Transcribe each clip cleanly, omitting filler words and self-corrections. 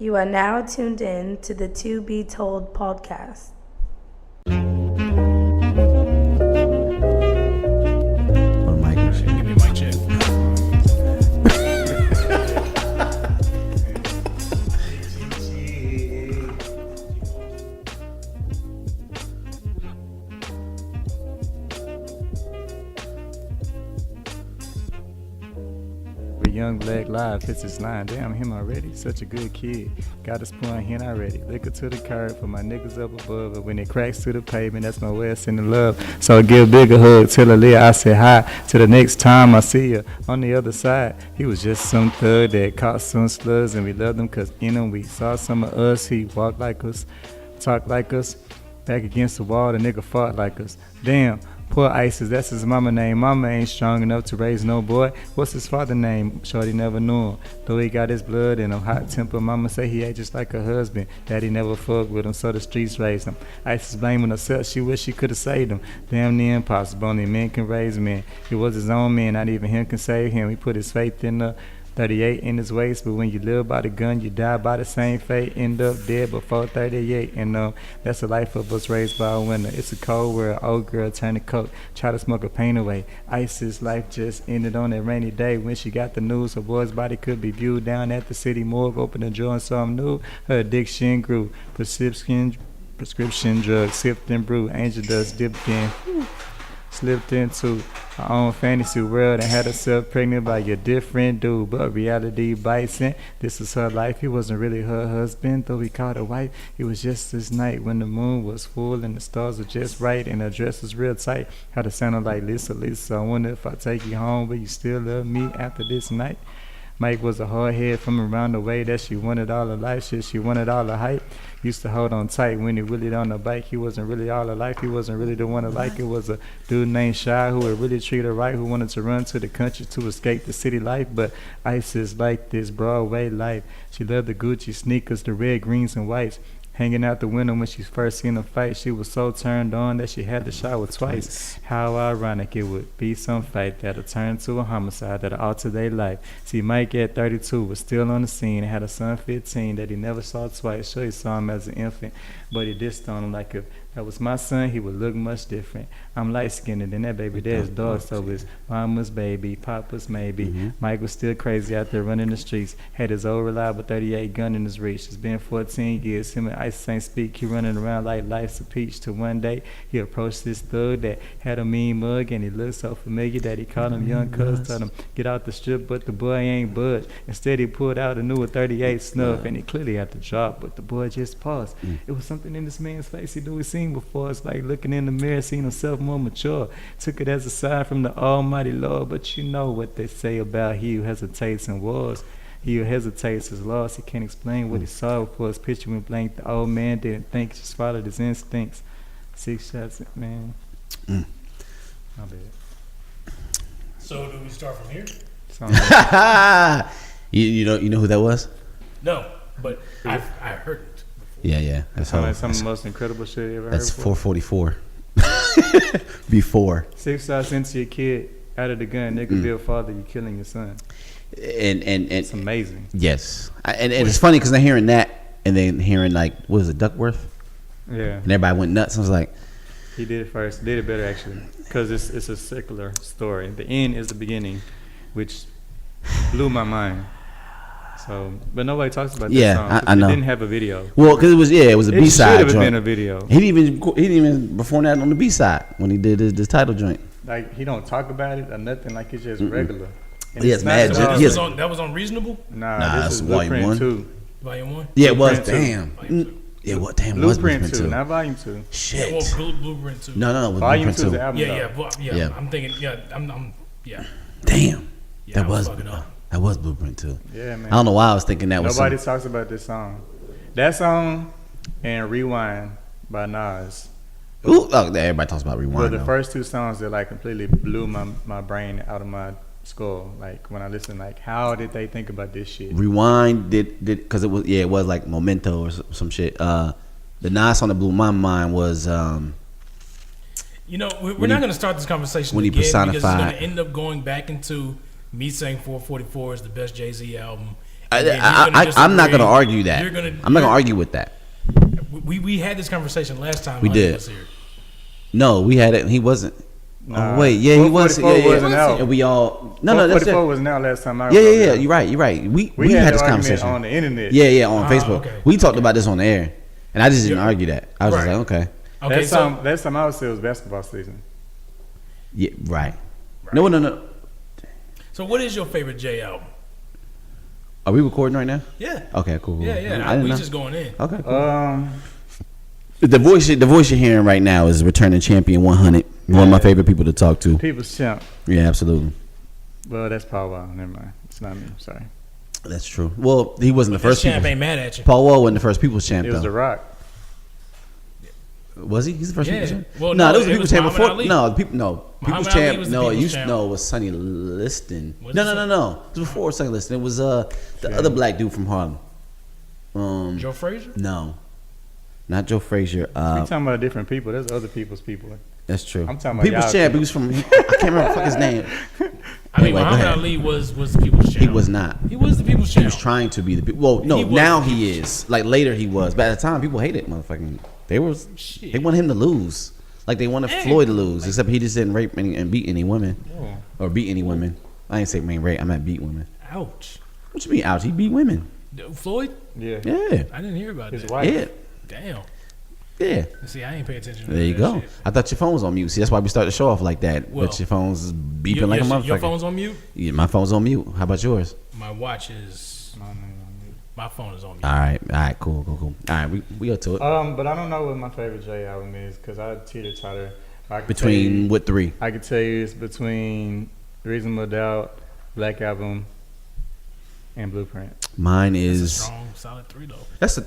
You are now tuned in to the To Be Told podcast. Give me my check. Young Black Live hits his line. Damn, him already. Such a good kid. Got a spoon hen already. Liquor to the curb for my niggas up above. But when it cracks to the pavement, that's my way of sending love. So I give bigger hug. Tell her Leah I say hi. Till the next time I see her on the other side. He was just some thug that caught some slugs. And we loved him cause in him we saw some of us. He walked like us, talked like us. Back against the wall, the nigga fought like us. Damn. Poor Isis, that's his mama name. Mama ain't strong enough to raise no boy. What's his father name? Shorty never knew him. Though he got his blood in him, hot temper. Mama say he ain't just like her husband. Daddy never fucked with him, so the streets raised him. Isis blaming herself, she wish she could've saved him. Damn near impossible, only men can raise men. He was his own man, not even him can save him. He put his faith in the 38 in his waist, but when you live by the gun, you die by the same fate. End up dead before 38, and that's the life of us raised by a winner. It's a cold world, old girl turn to coke, try to smoke her pain away. Isis' life just ended on that rainy day when she got the news her boy's body could be viewed down at the city morgue. Opened the drawer and saw him new. Her addiction grew. Prescription drugs sipped and brewed. Angel dust dipped in. Slipped into her own fantasy world and had herself pregnant by a different dude. But reality bites in. This is her life. He wasn't really her husband, though he called her wife. It was just this night when the moon was full and the stars were just right and her dress was real tight. Had a sound like Lisa, Lisa. I wonder if I take you home, will you still love me after this night? Mike was a hard head from around the way that she wanted all her life. Shit, she wanted all her hype. Used to hold on tight when he wheeled on the bike. He wasn't really all her life. He wasn't really the one to like. It was a dude named Shy who would really treat her right, who wanted to run to the country to escape the city life. But Isis liked this Broadway life. She loved the Gucci sneakers, the red, greens, and whites. Hanging out the window when she first seen a fight, she was so turned on that she had to shower twice. How ironic it would be some fight that'll turn to a homicide that'll alter their life. See, Mike at 32 was still on the scene and had a son 15 that he never saw twice. Sure, he saw him as an infant, but he dissed on him like if that was my son, he would look much different. I'm light-skinned and that baby there's dark, so it's mama's baby, papa's maybe. Mm-hmm. Mike was still crazy out there running the streets. Had his old reliable 38 gun in his reach. It's been 14 years. Him and Isis ain't speak. He running around like life's a peach. Till one day he approached this thug that had a mean mug and he looked so familiar that he called him young cuz. Told him get out the strip, but the boy ain't budged. Instead he pulled out a newer 38 snuff and he clearly had to drop, but the boy just paused. It was something in this man's face he knew he seen before. It's like looking in the mirror, seeing himself more mature. Took it as a sign from the Almighty Lord, but you know what they say about he who hesitates in wars. He who hesitates is lost. He can't explain what he saw before his picture went blank. The old man didn't think, just followed his instincts. 6 shots, man. My bad. So do we start from here? you know who that was? No, but I heard it. Yeah. That's some of the most incredible shit you ever heard. That's 444. Before 6 shots into your kid out of the gun, nigga, be a father, you killing your son. And it's amazing. Yes, and it's funny because they're hearing that and then hearing like what was it, Duckworth? Yeah. And everybody went nuts. I was like, he did it first. Did it better actually, because it's a secular story. The end is the beginning, which blew my mind. So, but nobody talks about this song. I know. It didn't have a video. Well, because it was a B-side joint. It should have been a video. He didn't even perform that on the B-side when he did his title joint. Like he don't talk about it or nothing. Like it's just regular. And yes, mad. That was on Reasonable. Nah, this is Blueprint 2. Volume 1. Yeah, it was. Damn. Yeah, what? Damn, Blueprint 2, not Volume 2. Shit. Yeah, well, Blueprint 2. No, Volume 2 is the album. Yeah. I'm thinking. Yeah. Damn. Yeah, that was Blueprint 2. Yeah, man. I don't know why I was thinking that was. Nobody talks about this song. That song and Rewind by Nas. Ooh, everybody talks about Rewind. But the first 2 songs that like completely blew my brain out of my skull. Like when I listen, like how did they think about this shit? Rewind did because it was like Memento or some shit. The Nas song that blew my mind was. We're not going to start this conversation when again he personified. because it's going to end up going back into me saying 444 is the best Jay-Z album, I'm not gonna argue that. I'm not gonna argue with that. We had this conversation last time. We did. Was here. No, we had it. He wasn't. Oh wait, yeah, he was. Yeah, wasn't out. And we all. No, that's it. 44 wasn't out last time. Yeah. You're right. We had this conversation on the internet. Yeah, on Facebook. Okay. We talked about this on the air, and I just didn't argue that. I was just like, okay. Okay. Last time I was saying it was basketball season. Yeah, right. No. So, what is your favorite Jay album? Are we recording right now? Yeah. Okay, cool. Yeah. We just going in. Okay, cool. The voice you're hearing right now is returning champion Onehunnidt. One of my favorite people to talk to. People's champ. Yeah, absolutely. Well, that's Paul Wall. Never mind. It's not me. Sorry. That's true. Well, he wasn't the first. Champ ain't mad at you. Paul Wall wasn't the first people's champ. It was though. The Rock. Was he? He's the first people's champ. Well, no, no, there was a it people's was champ Muhammad before. Ali. People's Ali champ. was the No, people's champ. it was Sonny Liston. Was No. it It was before Sonny Liston. It was the other black dude from Harlem. Joe Frazier? No, not Joe Frazier. We talking about different people. There's other people's people. That's true. I'm talking about people's y'all champ. people. He was from. I can't remember fuck his name. Anyway, go Muhammad ahead. Ali was the people's champ. He was not. He was the people's He champ. was trying to be the. Well, no. He was Now the he people's is. Like later he was. But at the time, people hated motherfucking. They wanted him to lose. Like they wanted Floyd to lose. Except he just didn't rape and beat any women or beat any women. I didn't say rape. I meant beat women. Ouch. What you mean ouch? He beat women. Floyd? Yeah. Yeah. I didn't hear about His that. wife. Yeah. Damn. Yeah. See, I ain't pay attention to There you that go. shit. I thought your phone was on mute. See, that's why we started the show off like that. Well, but your phone's is beeping like a motherfucker. Your phone's on mute? Yeah, my phone's on mute. How about yours? My watch is. My phone is on mute. All right, cool. All right, we go to it. But I don't know what my favorite J album is because I teeter-totter. Between what three? I could tell you it's between Reasonable Doubt, Black Album, and Blueprint. Mine That's a is strong, solid 3 though. that's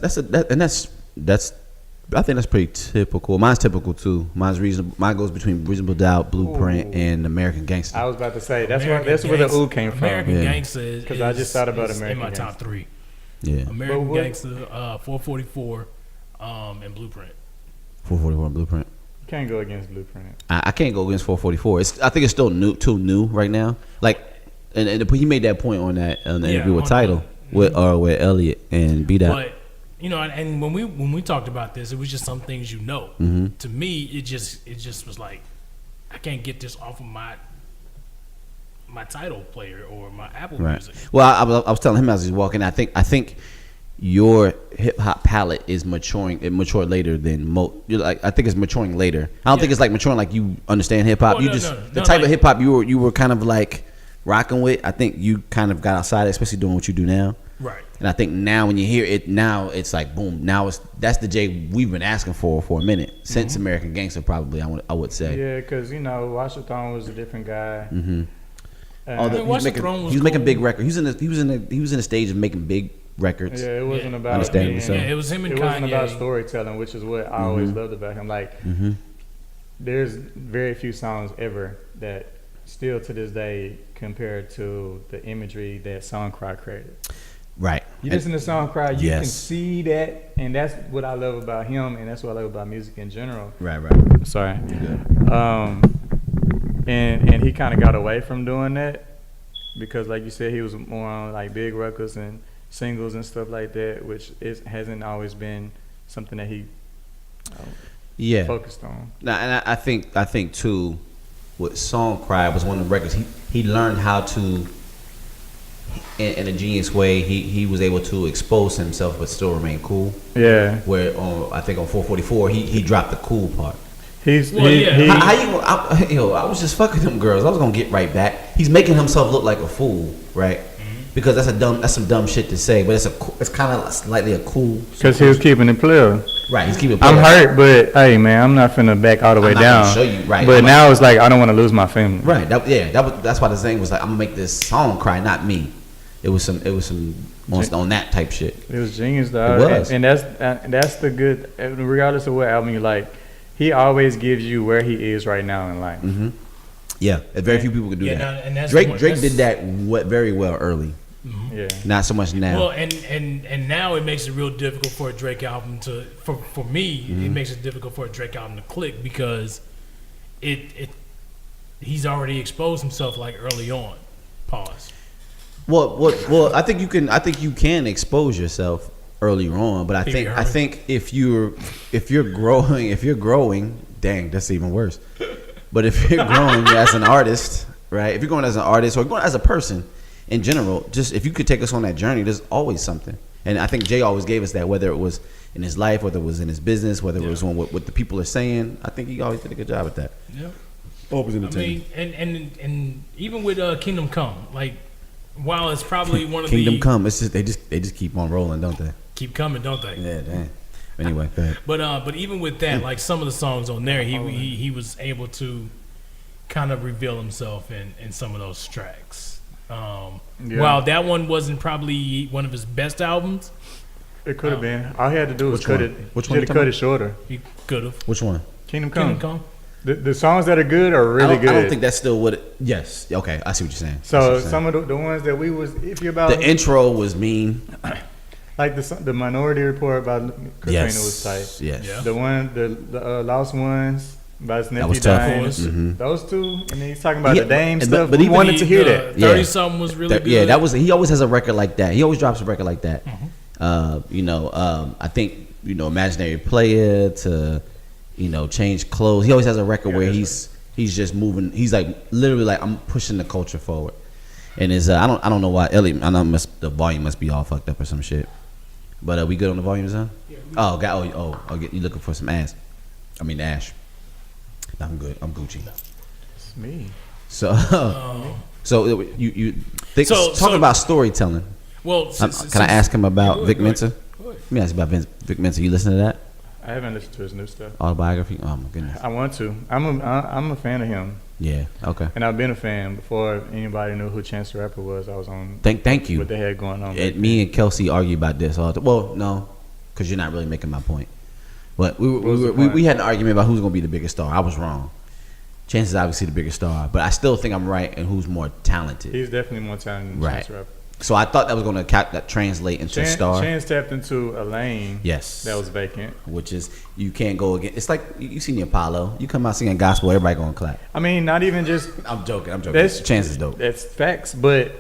I think that's pretty typical. Mine's typical too. Mine's reasonable. Mine goes between Reasonable Doubt, Blueprint, and American Gangster. I was about to say that's where the ooh came from. American Gangster is because I just thought about is American in my top Gangster. 3. Yeah, American Gangster, 444, and Blueprint. 444 and Blueprint. You can't go against Blueprint. I can't go against 444. I think it's still too new right now. Like, and he made that point on the interview with Tidal with Elliot and B Dot. But and when we talked about this, it was just some things Mm-hmm. To me, it just was like I can't get this off of my Tidal player or my Apple Music. Well, I was telling him as he's walking. I think your hip hop palette is maturing. It matured later than I think it's maturing later. I don't think it's like maturing like you understand hip hop. The type of hip hop you were kind of like rocking with. I think you kind of got outside, especially doing what you do now. Right. And I think now when you hear it, now it's like boom. Now that's the Jay we've been asking for a minute since American Gangster. Probably I would say. Yeah, because Washington was a different guy. Mm-hmm. He was making big records. He was in the stage of making big records. Yeah, it wasn't about Understandably so. Yeah, it was him and It Kanye. wasn't about storytelling, which is what I always loved about him. Like, there's very few songs ever that still to this day compared to the imagery that Song Cry created. Right. You listen to Song Cry, you Yes. can see that, and that's what I love about him, and that's what I love about music in general. Right. Sorry. And he kind of got away from doing that because, like you said, he was more on like big records and singles and stuff like that, which hasn't always been something that he focused on. Now, and I think too, with Song Cry was one of the records he learned how to, in a genius way, he was able to expose himself but still remain cool. Yeah. Where I think on 444 he dropped the cool part. I was just fucking them girls. I was gonna get right back. He's making himself look like a fool, right? Because that's some dumb shit to say, but it's kind of slightly a cool. Because he was keeping it player. Right, he's keeping it I'm player. hurt, but hey, man, I'm not finna back all the way I'm not down. gonna show you, right. But now it's like I don't want to lose my family. Right. That's why the thing was like, I'm gonna make this song cry, not me. It was some on that type shit. It was genius, though. It was. And that's the good. Regardless of what album you like, he always gives you where he is right now in life. Mm-hmm. Yeah, very few people could do that. And that's Drake did that very well early. Mm-hmm. Yeah. Not so much now. Well, and now it makes it real difficult for a Drake album for me. It makes it difficult for a Drake album to click because he's already exposed himself like early on. Pause. Well, I think you can expose yourself earlier on, but I think if you're growing, dang, that's even worse. But if you're growing as an artist, right? If you're going as an artist or going as a person in general, just if you could take us on that journey, there's always something. And I think Jay always gave us that, whether it was in his life, whether it was in his business, whether it was on what the people are saying. I think he always did a good job at that. Yeah. Always entertaining. I mean, and even with Kingdom Come, like, while it's probably one of Kingdom Come, it's just they just keep on rolling, don't they? Keep coming, don't they? Yeah, dang. Anyway, go ahead. But even with that, like some of the songs on there, he was able to kind of reveal himself in some of those tracks. While that one wasn't probably one of his best albums, it could have been. All he had to do was cut it. Which one? Cut it shorter. he could have. Which one? Kingdom Come. Kingdom Come. The songs that are good are really good. I don't think that's still what it. Yes. Okay. I see what you're saying. So some of the ones that we was iffy about. The intro was mean. Like the Minority Report about Katrina was tight. Yes. Yeah. The one, the Lost Ones about his nephew was tough. dying. Mm-hmm. Those two, and then he's talking about the Dame stuff. but We even wanted to hear that. 30 something was really good. Yeah, that was. He always has a record like that. He always drops a record like that. Mm-hmm. I think Imaginary Player to, Change Clothes. He always has a record where he's just moving. He's like literally like, I'm pushing the culture forward. And is I don't know why Elliot. I know the volume must be all fucked up or some shit. But we good on the volume, son? Yeah, you looking for some ass? I mean ash. No, I'm good. I'm Gucci. It's me. So you think talking about storytelling. Well, can I ask him about Vic Mensa? Let me ask you about Vic Mensa. You listen to that? I haven't listened to his new stuff. Autobiography? Oh my goodness. I want to. I'm a fan of him. Yeah. Okay. And I've been a fan before anybody knew who Chance the Rapper was. I was on. Thank you. What they had going on. Me and Kelsey argue about this all the time. Well, no, because you're not really making my point. But we had an argument about who's gonna be the biggest star. I was wrong. Chance is obviously the biggest star, but I still think I'm right in who's more talented. He's definitely more talented than Chance the Rapper. So I thought that was going to translate into star. Chance tapped into a lane. Yes. That was vacant. Which is, you can't go again. It's like, you seen the Apollo. You come out singing gospel, everybody going to clap. I mean, not even just. I'm joking. Chance is dope. That's facts. But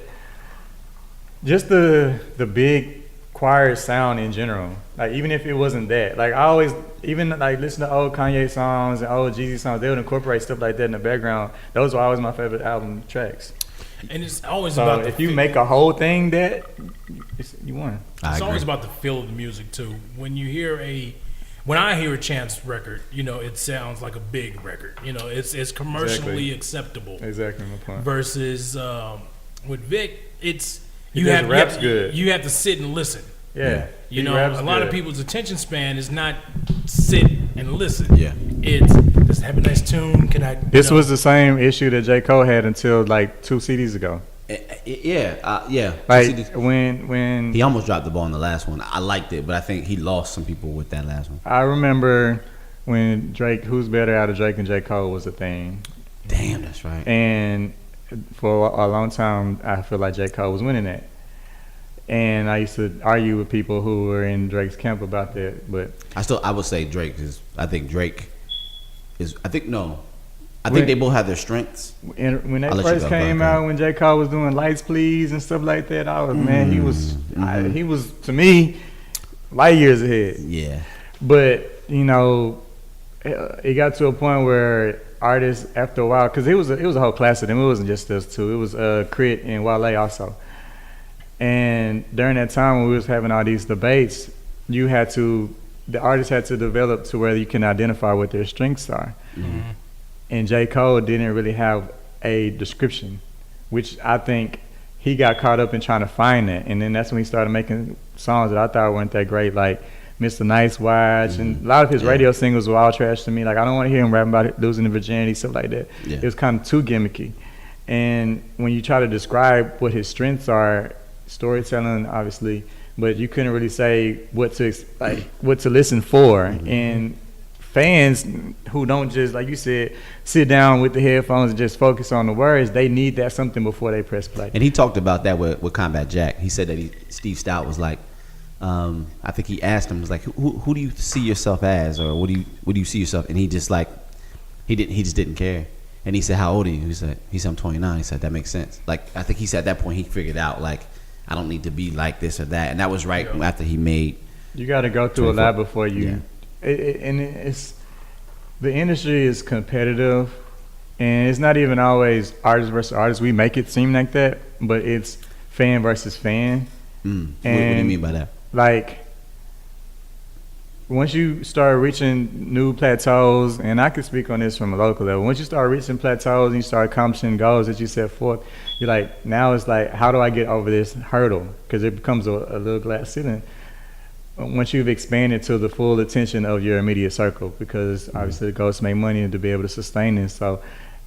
just the big choir sound in general. Like, even if it wasn't that. Like, I always, even like listen to old Kanye songs and old Jeezy songs, they would incorporate stuff like that in the background. Those were always my favorite album tracks. And it's always so about if you make a whole thing that you won. It's always about the feel of the music too. When I hear a Chance record, it sounds like a big record. It's commercially acceptable. Exactly my point. Versus with Vic, you have to sit and listen. Yeah. A lot of people's attention span is not sit and listen. Yeah. It's just have a nice tune. This was the same issue that J. Cole had until like 2 CDs ago. Yeah. Like when he almost dropped the ball on the last one. I liked it, but I think he lost some people with that last one. I remember when Drake, who's better out of Drake and J. Cole was a thing. Damn, that's right. And for a long time, I feel like J. Cole was winning that. And I used to argue with people who were in Drake's camp about that, but I would say Drake is. I think Drake is. I think they both have their strengths. When they first came out, when J. Cole was doing Lights Please and stuff like that, I was he was to me light years ahead. Yeah, but it got to a point where artists, after a while, because it was a whole class of them. It wasn't just us two. It was Crit and Wale also. And during that time when we was having all these debates, the artists had to develop to where you can identify what their strengths are. Mm-hmm. And J. Cole didn't really have a description, which I think he got caught up in trying to find that. And then that's when he started making songs that I thought weren't that great, like Mr. Nice Watch. Mm-hmm. And a lot of his radio singles were all trash to me. Like, I don't want to hear him rapping about it, losing the virginity, stuff like that. Yeah. It was kind of too gimmicky. And when you try to describe what his strengths are, storytelling, obviously, but you couldn't really say what to listen for. Mm-hmm. And fans who don't just, like you said, sit down with the headphones and just focus on the words, they need that something before they press play. And he talked about that with Combat Jack. He said that Steve Stout was like, I think he asked him, was like, who do you see yourself as, or what do you see yourself? And he just just didn't care. And he said, "How old are you?" He said, "I'm 29." He said, "That makes sense." Like I think he said at that point he figured out like I don't need to be like this or that, and that was right after he made. You got to go through a lot before you. Yeah. And it's the industry is competitive, and it's not even always artist versus artist. We make it seem like that, but it's fan versus fan. What do you mean by that? Like, once you start reaching new plateaus, and I can speak on this from a local level, once you start reaching plateaus and you start accomplishing goals that you set forth, you're like, now it's like, how do I get over this hurdle? Because it becomes a little glass ceiling once you've expanded to the full attention of your immediate circle, because obviously the goal is to make money and to be able to sustain this. So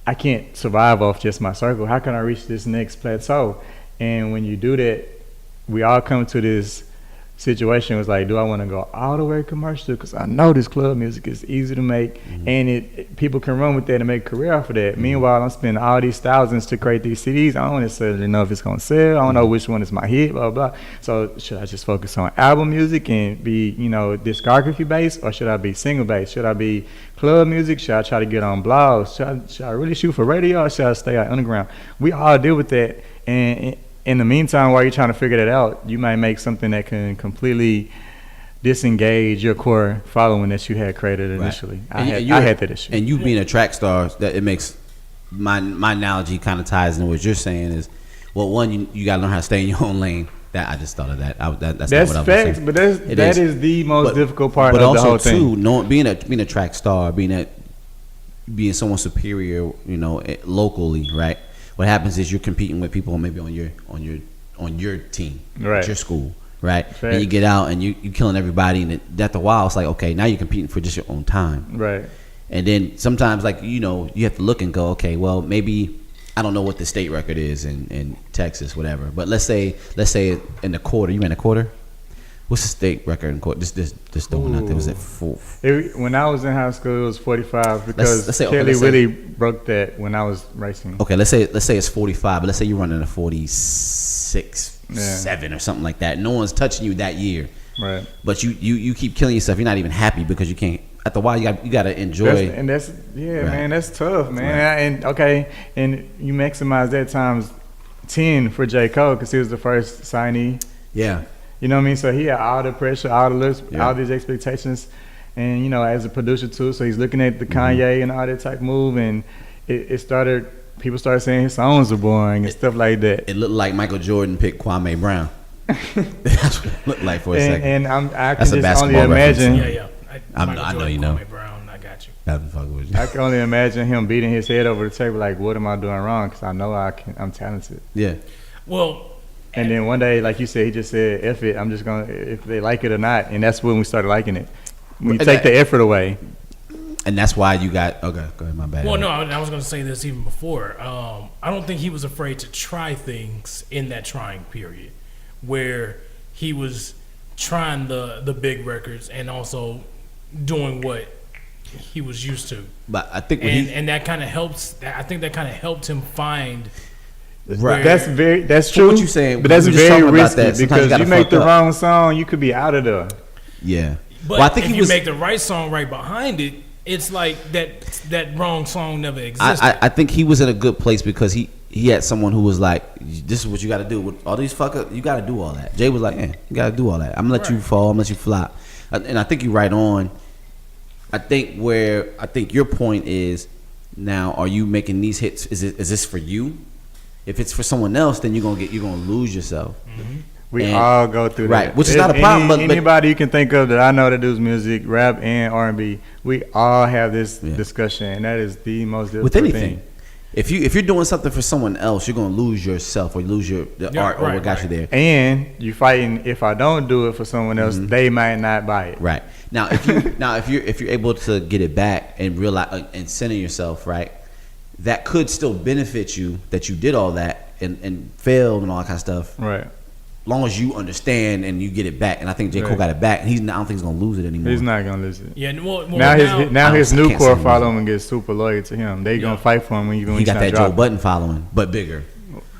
I can't survive off just my circle. How can I reach this next plateau? And when you do that, we all come to this situation was like, do I want to go all the way commercial? Because I know this club music is easy to make, and people can run with that and make a career off of that. Meanwhile, I'm spending all these thousands to create these CDs. I don't necessarily know if it's going to sell. I don't know which one is my hit, blah, blah. So should I just focus on album music and be, discography based, or should I be single based? Should I be club music? Should I try to get on blogs? Should I really shoot for radio, or should I stay out underground? We all deal with that, and in the meantime, while you're trying to figure that out, you might make something that can completely disengage your core following that you had created initially. I had that issue. And you being a track star, that it makes my analogy kind of ties into what you're saying is, well, one, you got to learn how to stay in your own lane. That I just thought of that. That's not what I was facts, saying. but that is the most difficult part of the whole thing. But also, too, being a track star, being someone superior, locally, right? What happens is you're competing with people maybe on your team, right, at your school, right? And you get out and you killing everybody, and after a while it's like, okay, now you're competing for just your own time, right? And then sometimes you have to look and go, okay, well maybe I don't know what the state record is in Texas, whatever, but let's say in the quarter, you ran a quarter. What's the state record in court? This the one out there was at 4. When I was in high school, it was 45 because Kelly Willie broke that when I was racing. Okay, let's say it's 45, but let's say you're running a 46, 7 or something like that. No one's touching you that year, right? But you keep killing yourself. You're not even happy because you can't. After a while, you got to enjoy. Man, that's tough, man. Right. And you maximize that times 10 for J. Cole because he was the first signee. Yeah. You know what I mean? So he had all the pressure, all the looks, all these expectations, and as a producer too. So he's looking at the Kanye and all that type move, and it started. People started saying his songs are boring and stuff like that. It looked like Michael Jordan picked Kwame Brown. That's what it looked like for a second. And I can just only imagine. I know you know. Kwame Brown, I got you. I can only imagine him beating his head over the table like, "What am I doing wrong?" Because I know I'm talented. Yeah. Well. And then one day, like you said, he just said, F it, I'm just going to, if they like it or not. And that's when we started liking it. When you take the effort away. And that's why you got, okay, go ahead, my bad. Well, no, I was going to say this even before. I don't think he was afraid to try things in that trying period where he was trying the big records and also doing what he was used to. But I think and that kind of helps, I think that kind of helped him find. Right. That's true. What you saying? But that's very risky because you make the wrong song, you could be out of there. Yeah. But I think if you make the right song right behind it, it's like that wrong song never existed. I think he was in a good place because he had someone who was like, this is what you got to do with all these fuckers. You got to do all that. Jay was like, you got to do all that. I'm gonna let you fall. I'm gonna let you flop. And I think you're right on. I think your point is now, are you making these hits? Is this for you? If it's for someone else, then you're gonna lose yourself. Mm-hmm. We all go through that, right? Which is not a problem. But anybody you can think of that I know that does music, rap and R&B, we all have this discussion, and that is the most difficult with anything. thing. If you're doing something for someone else, you're gonna lose yourself or lose the art or what got you there. And you fighting. If I don't do it for someone else, they might not buy it. Right now, if you're able to get it back and realize and center yourself, right. That could still benefit you that you did all that and failed and all that kind of stuff. Right. Long as you understand and you get it back. And I think J. Cole got it back. And I don't think he's going to lose it anymore. He's not going to lose it. Yeah. Well, now his new core following gets super loyal to him. They going to fight for him when he got that Joe Budden following, but bigger.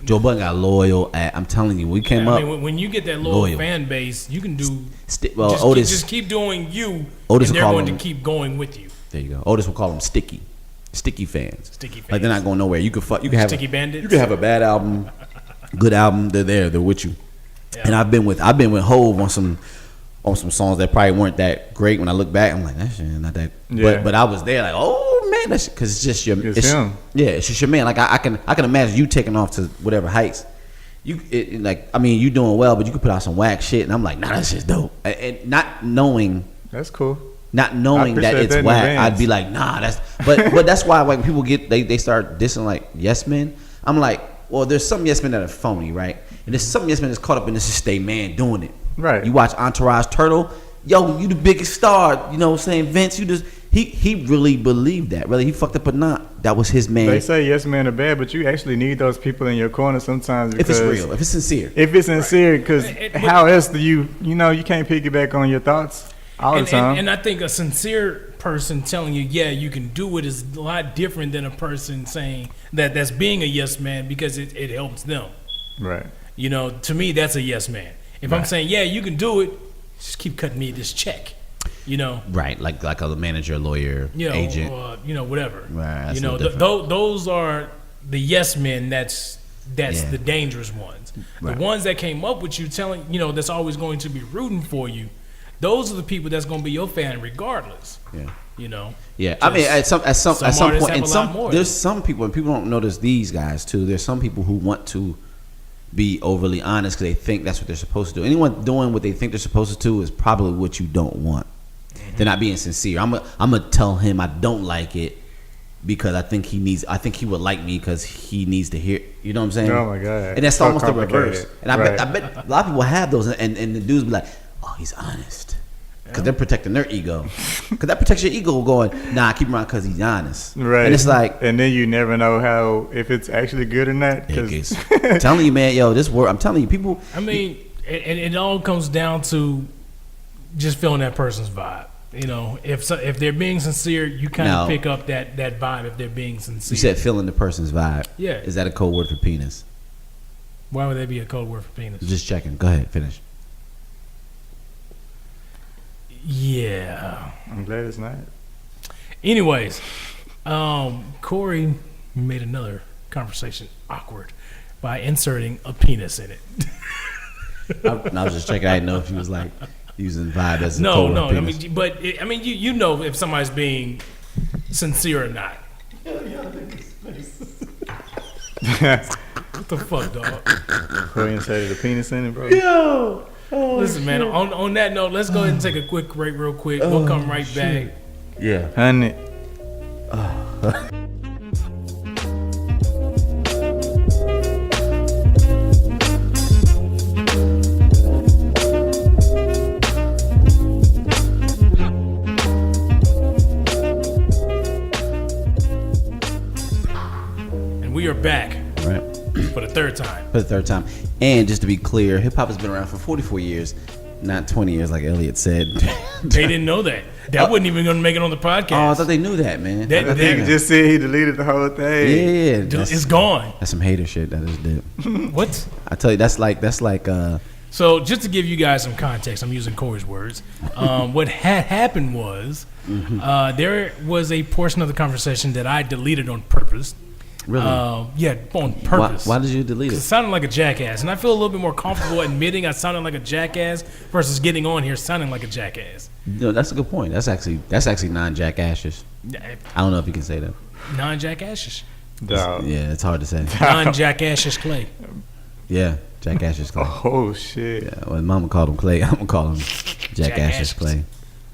Joe Budden got loyal. I'm telling you, we came up. When you get that loyal fan base, you can do. Otis just keep doing you. Otis and they're going to keep going with you. There you go. Otis will call him sticky. Sticky fans. Sticky fans. Like they're not going nowhere. You could have Sticky Bandits. You could have a bad album, good album. They're there. They're with you. Yeah. And I've been with Hov on some songs that probably weren't that great. When I look back, I'm like, that shit not that. Yeah. But I was there like, oh man, that's because it's just your. It's him. Yeah, it's just your man. Like I can imagine you taking off to whatever heights. You doing well, but you could put out some whack shit, and I'm like, nah, that's just dope. And not knowing. That's cool. Not knowing that it's that whack, I'd be like, nah, that's. But that's why when people they start dissing like yes men. I'm like, well, there's some yes men that are phony, right? And there's some yes men that's caught up in this just stay man doing it. Right. You watch Entourage Turtle, yo, you the biggest star. You know what I'm saying? Vince, you just he really believed that. Whether he fucked up or not, that was his man. They say yes men are bad, but you actually need those people in your corner sometimes because if it's real, if it's sincere. If it's sincere, because Right. how else do you can't piggyback on your thoughts all the time. And I think a sincere person telling you, yeah, you can do it is a lot different than a person saying that's being a yes man because it helps them. Right. You know, to me, that's a yes man. If I'm saying, yeah, you can do it, just keep cutting me this check. You know, Right, like a manager, lawyer, agent, whatever. Right, that's you know, a little different. those are the yes men. That's Yeah. the dangerous ones. Right. The ones that came up with you, telling that's always going to be rooting for you. Those are the people that's going to be your fan regardless. Yeah. You know. Yeah, I mean, at some some point, artists and have a lot more. there's some people, and people don't notice these guys too. There's some people who want to be overly honest because they think that's what they're supposed to do. Anyone doing what they think they're supposed to do is probably what you don't want. Mm-hmm. They're not being sincere. I'm gonna tell him I don't like it because I think he would like me because he needs to hear. You know what I'm saying? Oh my God. And that's So almost the complicated. reverse. And I bet a lot of people have those, and the dudes be like, oh, he's honest. Because they're protecting their ego. Because that protects your ego going, nah, keep him around because he's honest. Right. And it's like, and then you never know if it's actually good or not. I'm telling you, man, yo, this word, I'm telling you, people. I mean, it all comes down to just feeling that person's vibe. You know, if they're being sincere, you kind of pick up that vibe if they're being sincere. You said feeling the person's vibe. Yeah. Is that a code word for penis? Why would that be a code word for penis? Just checking. Go ahead, finish. Yeah. I'm glad it's not. Anyways, Corey made another conversation awkward by inserting a penis in it. I was just checking. I didn't know if you was like using vibe as a No, code no. word for I penis. mean, but you know if somebody's being sincere or not. What the fuck, dog? Corey inserted a penis in it, bro. Yo. Listen, man. On that note, let's go ahead and take a quick break, real quick. We'll come right back. Yeah. Honey. And we are back Right. for the third time. For the third time. And just to be clear, hip hop has been around for 44 years, not 20 years like Elliot said. They didn't know that. That wasn't even going to make it on the podcast. Oh, I thought they knew that, man. That- I think he just said he deleted the whole thing. yeah, Dude, it's gone. that's some hater shit that is did. What? I tell you, that's like So just to give you guys some context, I'm using Corey's words. What had happened was there was a portion of the conversation that I deleted on purpose. really. Yeah, on purpose. Why did you delete It it? sounded like a jackass, and I feel a little bit more comfortable admitting I sounded like a jackass versus getting on here sounding like a jackass. No, that's a good point. That's actually non-jackashish. I don't know if you can say that. Non-jackassish. Dog. Yeah, it's hard to say. Non-jackassish Clay. Yeah, Jackashish Clay. Oh shit. Yeah, when Mama called him Clay, I'm gonna call him Jackashish Clay.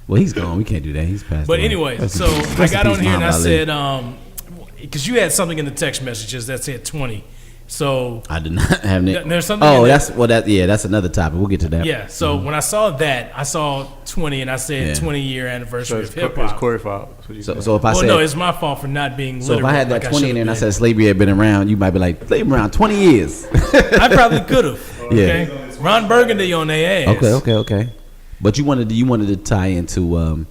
Well, he's gone. We can't do that. He's passed But away. anyway, Rest in so peace. I Rest in got on peace, here and I Muhammad Ali. said, because you had something in the text messages that said 20. So I did not have Nick. There's something Oh, in that's that's another topic. We'll get to that. yeah, so when I saw that, I saw 20 and I said Yeah. 20-year So anniversary it's, of hip it's hop. Corey's fault. That's what you So, said. so if I Well, said no, it's my fault for not being so, if literal. I had that like 20 in there and I should've said slavery had been around, you might be like slavery around 20 years. been. I probably could have. Okay, Ron Burgundy on their ass. Okay. But you wanted to tie into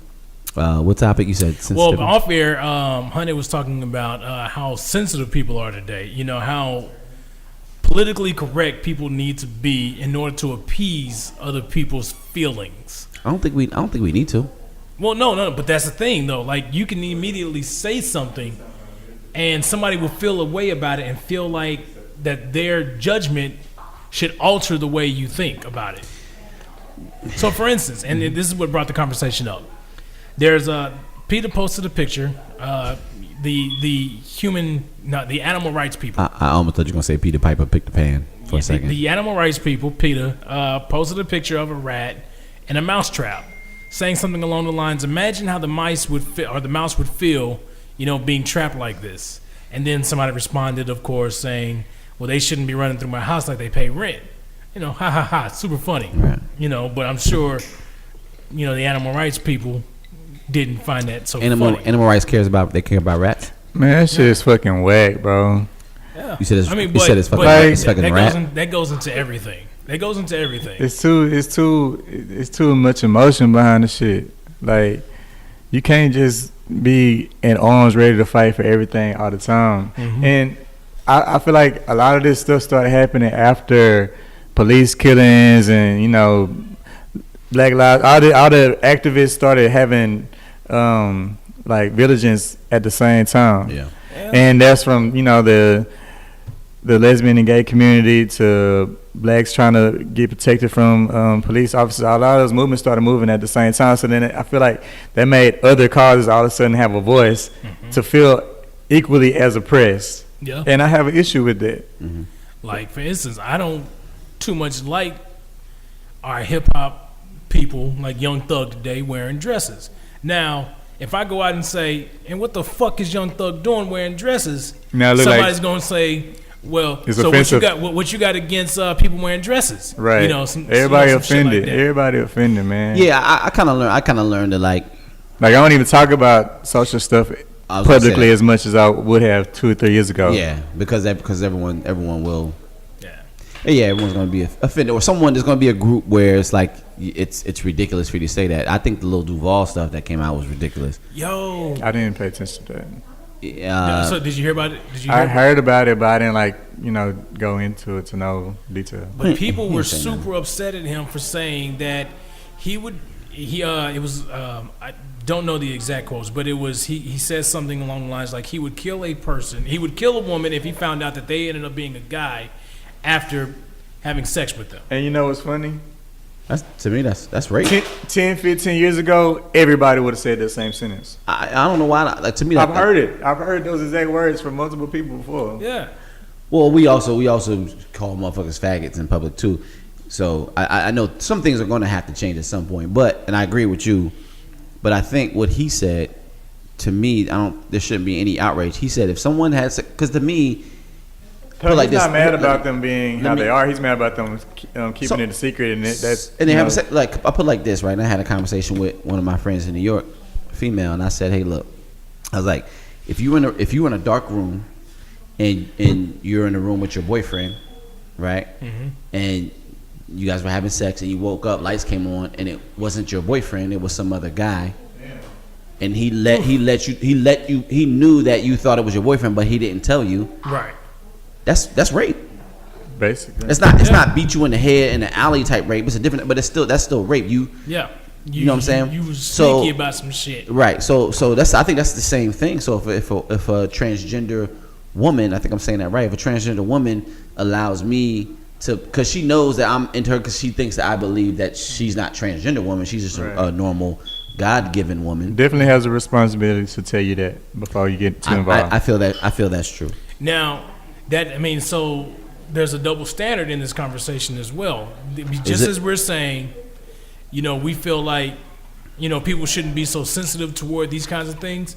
what topic you said? Well, Sensitivity? off air, Hunnidt was talking about how sensitive people are today. You know how politically correct people need to be in order to appease other people's feelings. I don't think we need to. Well, no, but that's the thing though. Like you can immediately say something and somebody will feel a way about it and feel like that their judgment should alter the way you think about it. So, for instance, and this is what brought the conversation up. There's Peter posted a picture. The animal rights people. I almost thought you were gonna say Peter Piper picked the pan for a second. The animal rights people, Peter, posted a picture of a rat in a mouse trap, saying something along the lines, "Imagine how the mice would feel, or the mouse would feel, being trapped like this." And then somebody responded, of course, saying, "Well, they shouldn't be running through my house like they pay rent." Ha ha ha, super funny. Right. But I'm sure, the animal rights people didn't find that so funny. Animal rights care about rats. Man, that shit is fucking whack, bro. Yeah. You said it's fucking rat. That goes into everything. It's too much emotion behind the shit. Like, you can't just be in arms ready to fight for everything all the time. Mm-hmm. And I feel like a lot of this stuff started happening after police killings and Black Lives. All the activists started having like villages at the same time. Yeah. And that's from the lesbian and gay community to blacks trying to get protected from police officers. A lot of those movements started moving at the same time. So then I feel like that made other causes all of a sudden have a voice to feel equally as oppressed. Yeah. And I have an issue with that. Mm-hmm. Like, for instance, I don't too much like our hip hop people, like Young Thug today, wearing dresses. Now, if I go out and say, "And what the fuck is Young Thug doing wearing dresses?" Now, somebody's gonna say, "Well, it's so offensive. what you got against people wearing dresses?" Right. Everybody offended. Everybody offended, man. Yeah, I kind of learned to like I don't even talk about social stuff publicly as much as I would have 2 or 3 years ago. Yeah, because everyone will. Yeah, everyone's gonna be offended, or there's gonna be a group where it's like it's ridiculous for you to say that. I think the Lil Duval stuff that came out was ridiculous. Yo, I didn't pay attention to that. Yeah. So did you hear about it? I heard about it, but I didn't go into it to know detail. But people were super upset at him for saying that it was I don't know the exact quotes, but it was he said something along the lines like he would kill a woman if he found out that they ended up being a guy after having sex with them. And you know what's funny? To me, that's rape. 10, 15 years ago, everybody would have said that same sentence. I don't know why. Like, to me, I've heard it. I've heard those exact words from multiple people before. Yeah. Well, we also call motherfuckers faggots in public too. So I know some things are going to have to change at some point. And I agree with you. But I think what he said, to me, there shouldn't be any outrage. He said if someone has, because to me. He's not mad about them being how they are. He's mad about them keeping it a secret, and they have I put like this, right? And I had a conversation with one of my friends in New York, female, and I said, "Hey, look," I was like, if you were in a dark room, and you're in a room with your boyfriend, right? Mm-hmm. And you guys were having sex, and you woke up, lights came on, and it wasn't your boyfriend, it was some other guy. And he knew that you thought it was your boyfriend, but he didn't tell you. Right. That's rape. Basically, it's not beat you in the head in an alley type rape. It's a different, but that's still rape. You know what I'm saying? You was sneaky about some shit, right? So I think that's the same thing. So if a transgender woman, I think I'm saying that right. If a transgender woman allows me to, because she knows that I'm into her, because she thinks that I believe that she's not transgender woman, she's just a normal God-given woman. Definitely has a responsibility to tell you that before you get too involved. I feel that's true. Now. So there's a double standard in this conversation as well. Just as we're saying, we feel like, people shouldn't be so sensitive toward these kinds of things.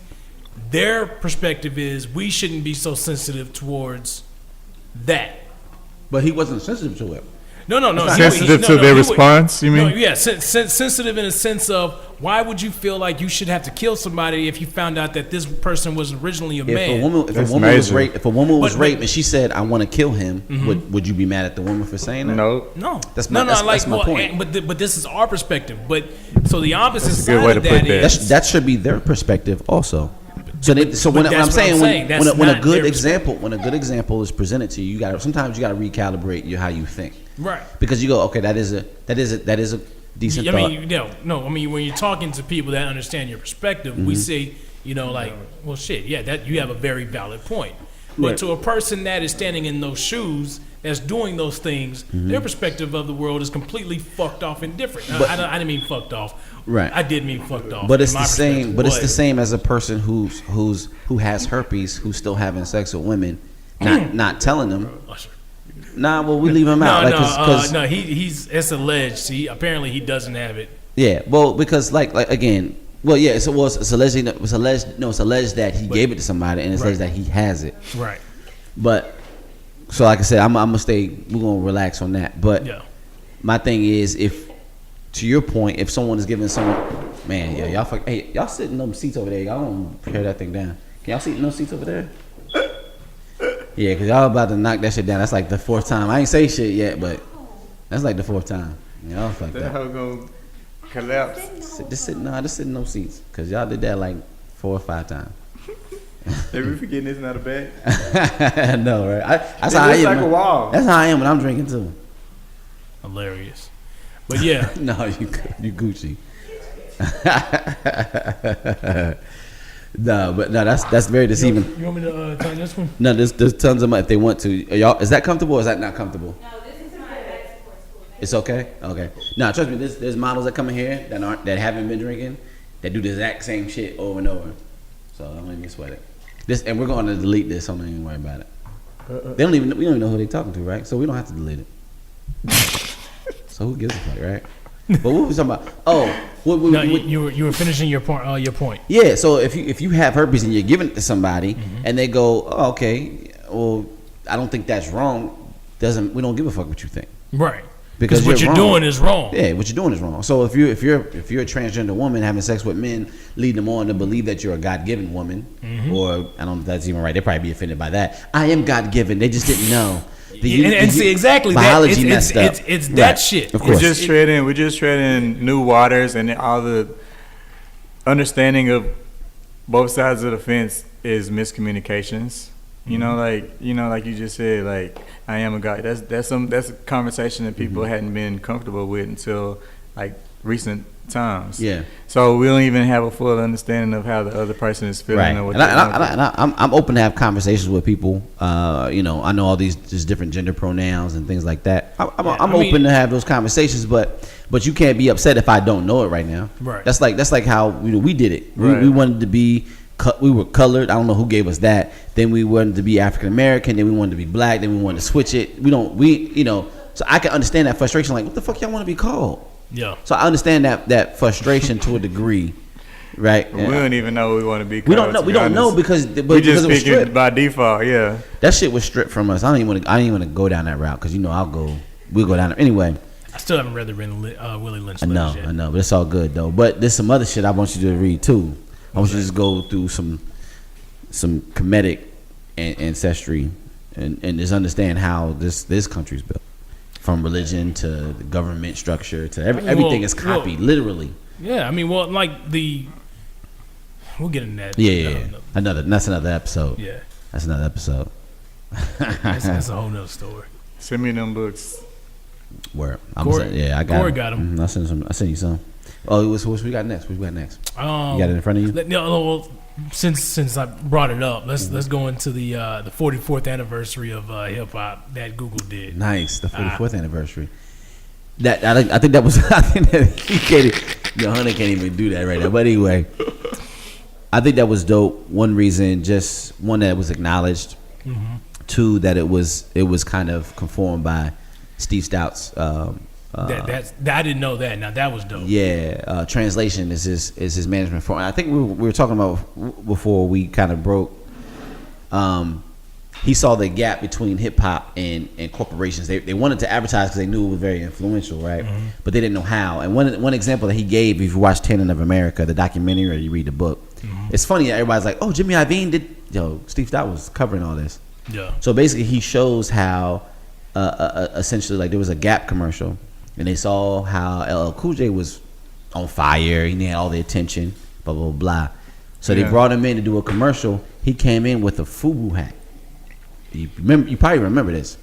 Their perspective is we shouldn't be so sensitive towards that. But he wasn't sensitive to it. No. Sensitive to their response, you mean? No, yeah, sensitive in a sense of why would you feel like you should have to kill somebody if you found out that this person was originally a man? If a woman was raped and she said, "I want to kill him," would you be mad at the woman for saying that? No. That's my point. But this is our perspective. But so the opposite side of that is that should be their perspective also. So when a good example is presented to you, sometimes you gotta recalibrate how you think. Right. Because you go, okay, that is a decent thought. I mean, when you're talking to people that understand your perspective, we say, You know, like, well, shit, yeah, that you have a very valid point. But to a person that is standing in those shoes, that's doing those things, their perspective of the world is completely fucked off and different. I didn't mean fucked off. Right. I did mean fucked off. But it's the same. But it's the same as a person who has herpes, who's still having sex with women, not telling them. Nah, well, we leave him out. No, he's it's alleged. Apparently he doesn't have it. Yeah, well, because like again. Well, yeah, it's alleged that he gave it to somebody, and it's alleged that he has it. Right. But so, like I said, we're gonna relax on that. But my thing is, if to your point, if someone is giving someone, man, yeah, y'all sit in them seats over there. Y'all don't tear that thing down. Can y'all sit in those seats over there? Yeah, because y'all about to knock that shit down. That's like the 4th time. I ain't say shit yet, but that's like the 4th time. Y'all like that. How gonna collapse? Just sit in those seats, because y'all did that like 4 or 5 times. Are we forgetting this not a bag? No, right? That's how I am. Like a wall. That's how I am when I'm drinking too. Hilarious. But yeah. No, you Gucci. No, but no, that's very deceiving. You want me to tell this one? No, there's tons of them if they want to. Y'all, is that comfortable or is that not comfortable? No, this is my export school. It's okay. Okay. No, trust me. There's models that come in here that haven't been drinking, that do the exact same shit over and over. So don't even sweat it. And we're going to delete this. So don't even worry about it. We don't even know who they're talking to, right? So we don't have to delete it. So who gives a fuck, right? But what was we talking about? Oh, you were finishing your point. Your point. Yeah. So if you have herpes and you're giving it to somebody, and they go, oh, okay, well, I don't think that's wrong. We don't give a fuck what you think, right? Because what you're doing is wrong. Yeah, what you're doing is wrong. So if you're a transgender woman having sex with men, leading them on to believe that you're a God-given woman, or I don't know if that's even right. They'd probably be offended by that. I am God-given. They just didn't know. See exactly biology that. Messed up. It's that shit. Of course. We're just treading new waters, and all the understanding of both sides of the fence is miscommunications. You know, like you just said, like I am a guy. That's a conversation that people hadn't been comfortable with until like recent times. Yeah. So we don't even have a full understanding of how the other person is feeling. Right. Or what I'm open to have conversations with people. I know all these just different gender pronouns and things like that. I'm open to have those conversations, but you can't be upset if I don't know it right now. Right. That's like how we did it. Right. We wanted to be. We were colored. I don't know who gave us that. Then we wanted to be African American. Then we wanted to be black. Then we wanted to switch it. So I can understand that frustration. Like, what the fuck y'all want to be called? Yeah. So I understand that frustration to a degree, right? We don't even know what we want to be called. We don't know. We don't know because we just it was speak it by default. Yeah. That shit was stripped from us. I don't even want to go down that route because we'll go down there anyway. I still haven't read the Willie Lynch. I know, but it's all good though. But there's some other shit I want you to read too. I want you to just go through some comedic ancestry and just understand how this country's built, from religion to the government structure to everything is copied literally. Yeah, I mean, well, like we'll get into that. Yeah. That's another episode. Yeah, that's another episode. that's a whole nother story. Send me them books. Where I got. Corey got them. I sent you some. Oh, what we got next? What we got next? You got it in front of you? Well, since I brought it up, let's go into the 44th anniversary of hip hop that Google did. Nice, the 44th anniversary. That I think that was Onehunnidt can't even do that right now. But anyway, I think that was dope. One reason, just one that was acknowledged. Two, that it was kind of conformed by Steve Stout's. I didn't know that. Now that was dope. Yeah, translation is his management form. I think we were talking about before we kind of broke. He saw the gap between hip hop and corporations. They wanted to advertise because they knew it was very influential, right? But they didn't know how. And one example that he gave, if you watch Tenet of America, the documentary, or you read the book, it's funny that everybody's like, "Oh, Jimmy Iovine did." Steve Stout was covering all this. Yeah. So basically, he shows how essentially, like, there was a Gap commercial. And they saw how LL Cool J was on fire. He had all the attention, blah, blah, blah. So they brought him in to do a commercial. He came in with a FUBU hat. You probably remember this.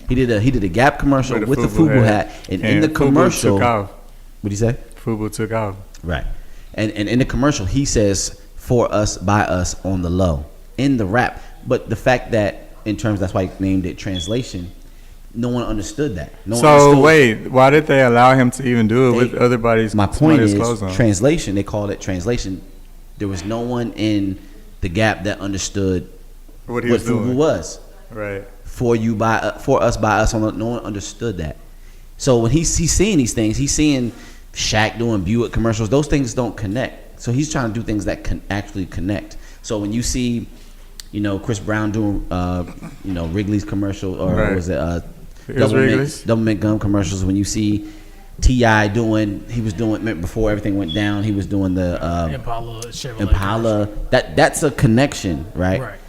He did a Gap commercial with the FUBU hat. And in the commercial, FUBU took off. What'd he say? FUBU took off. Right. And in the commercial, he says, for us, by us, on the low in the rap. But the fact that in terms, that's why he named it translation. No one understood that. So wait, why did they allow him to even do it with other bodies? My point is clothes on? translation. They called it translation. There was no one in the Gap that understood what Fubu was. Right. For us, by us. No one understood that. So when he's seeing these things, he's seeing Shaq doing Buick commercials. Those things don't connect. So he's trying to do things that can actually connect. So when you see, Chris Brown doing, Wrigley's commercial, or right. was it Wrigley's? Double Mint gum commercials? When you see T.I. he was doing before everything went down. He was doing the Impala, Chevrolet. Impala. That's a connection, right? Right.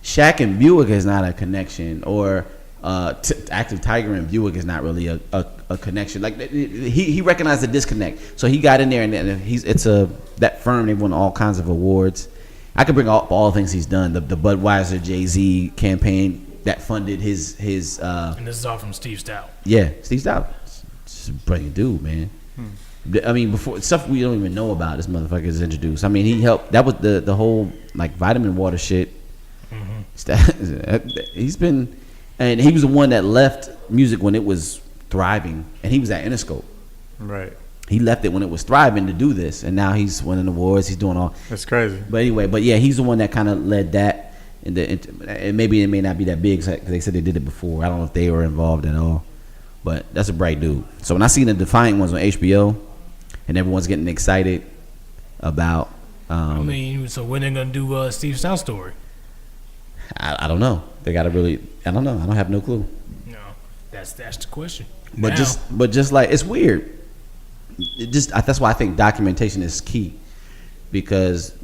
Shaq and Buick is not a connection, or Active Tiger and Buick is not really a connection. Like he recognized the disconnect, so he got in there, and that firm. They won all kinds of awards. I could bring up all things he's done. The Budweiser Jay-Z campaign that funded his. And this is all from Steve Stout. Yeah, Steve Stout, just a brilliant dude, man. I mean, before stuff we don't even know about, this motherfucker is introduced. I mean, he helped. That was the whole like vitamin water shit. He's been, and he was the one that left music when it was thriving, and he was at Interscope. Right. He left it when it was thriving to do this, and now he's winning awards. He's doing all. That's crazy. But anyway, he's the one that kind of led that, and maybe it may not be that big because they said they did it before. I don't know if they were involved at all, but that's a bright dude. So when I seen the Defiant ones on HBO, and everyone's getting excited about. So when they're gonna do Steve Stout story? I don't know. They got to really. I don't know. I don't have no clue. No, that's the question. But just like it's weird. That's why I think documentation is key, because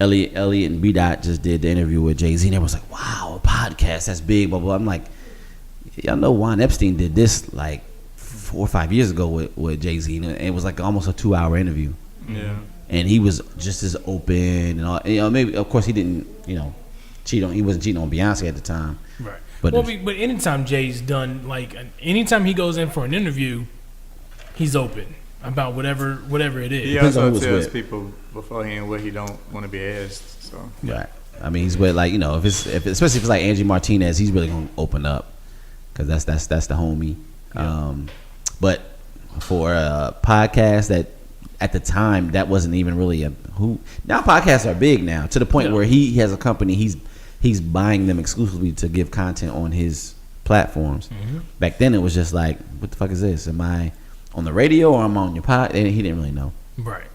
Elliot and B Dot just did the interview with Jay-Z, and everyone's like, "Wow, a podcast, that's big." Blah blah. I'm like, y'all know Juan Epstein did this like 4 or 5 years ago with Jay-Z, and it was like almost a 2-hour interview. Yeah. And he was just as open and all. Maybe of course he didn't cheat on. He wasn't cheating on Beyonce at the time. Right. But but anytime Jay's done, like anytime he goes in for an interview, he's open about whatever it is. He also tells people beforehand what he don't want to be asked. So right. I mean, he's with especially if it's like Angie Martinez, he's really gonna open up because that's the homie. Yeah. But for a podcast that at the time that wasn't even really now podcasts are big now to the point where he has a company. He's buying them exclusively to give content on his platforms. Mm-hmm. Back then, it was just like, what the fuck is this? Am I on the radio or am I on your pod? And he didn't really know. Right.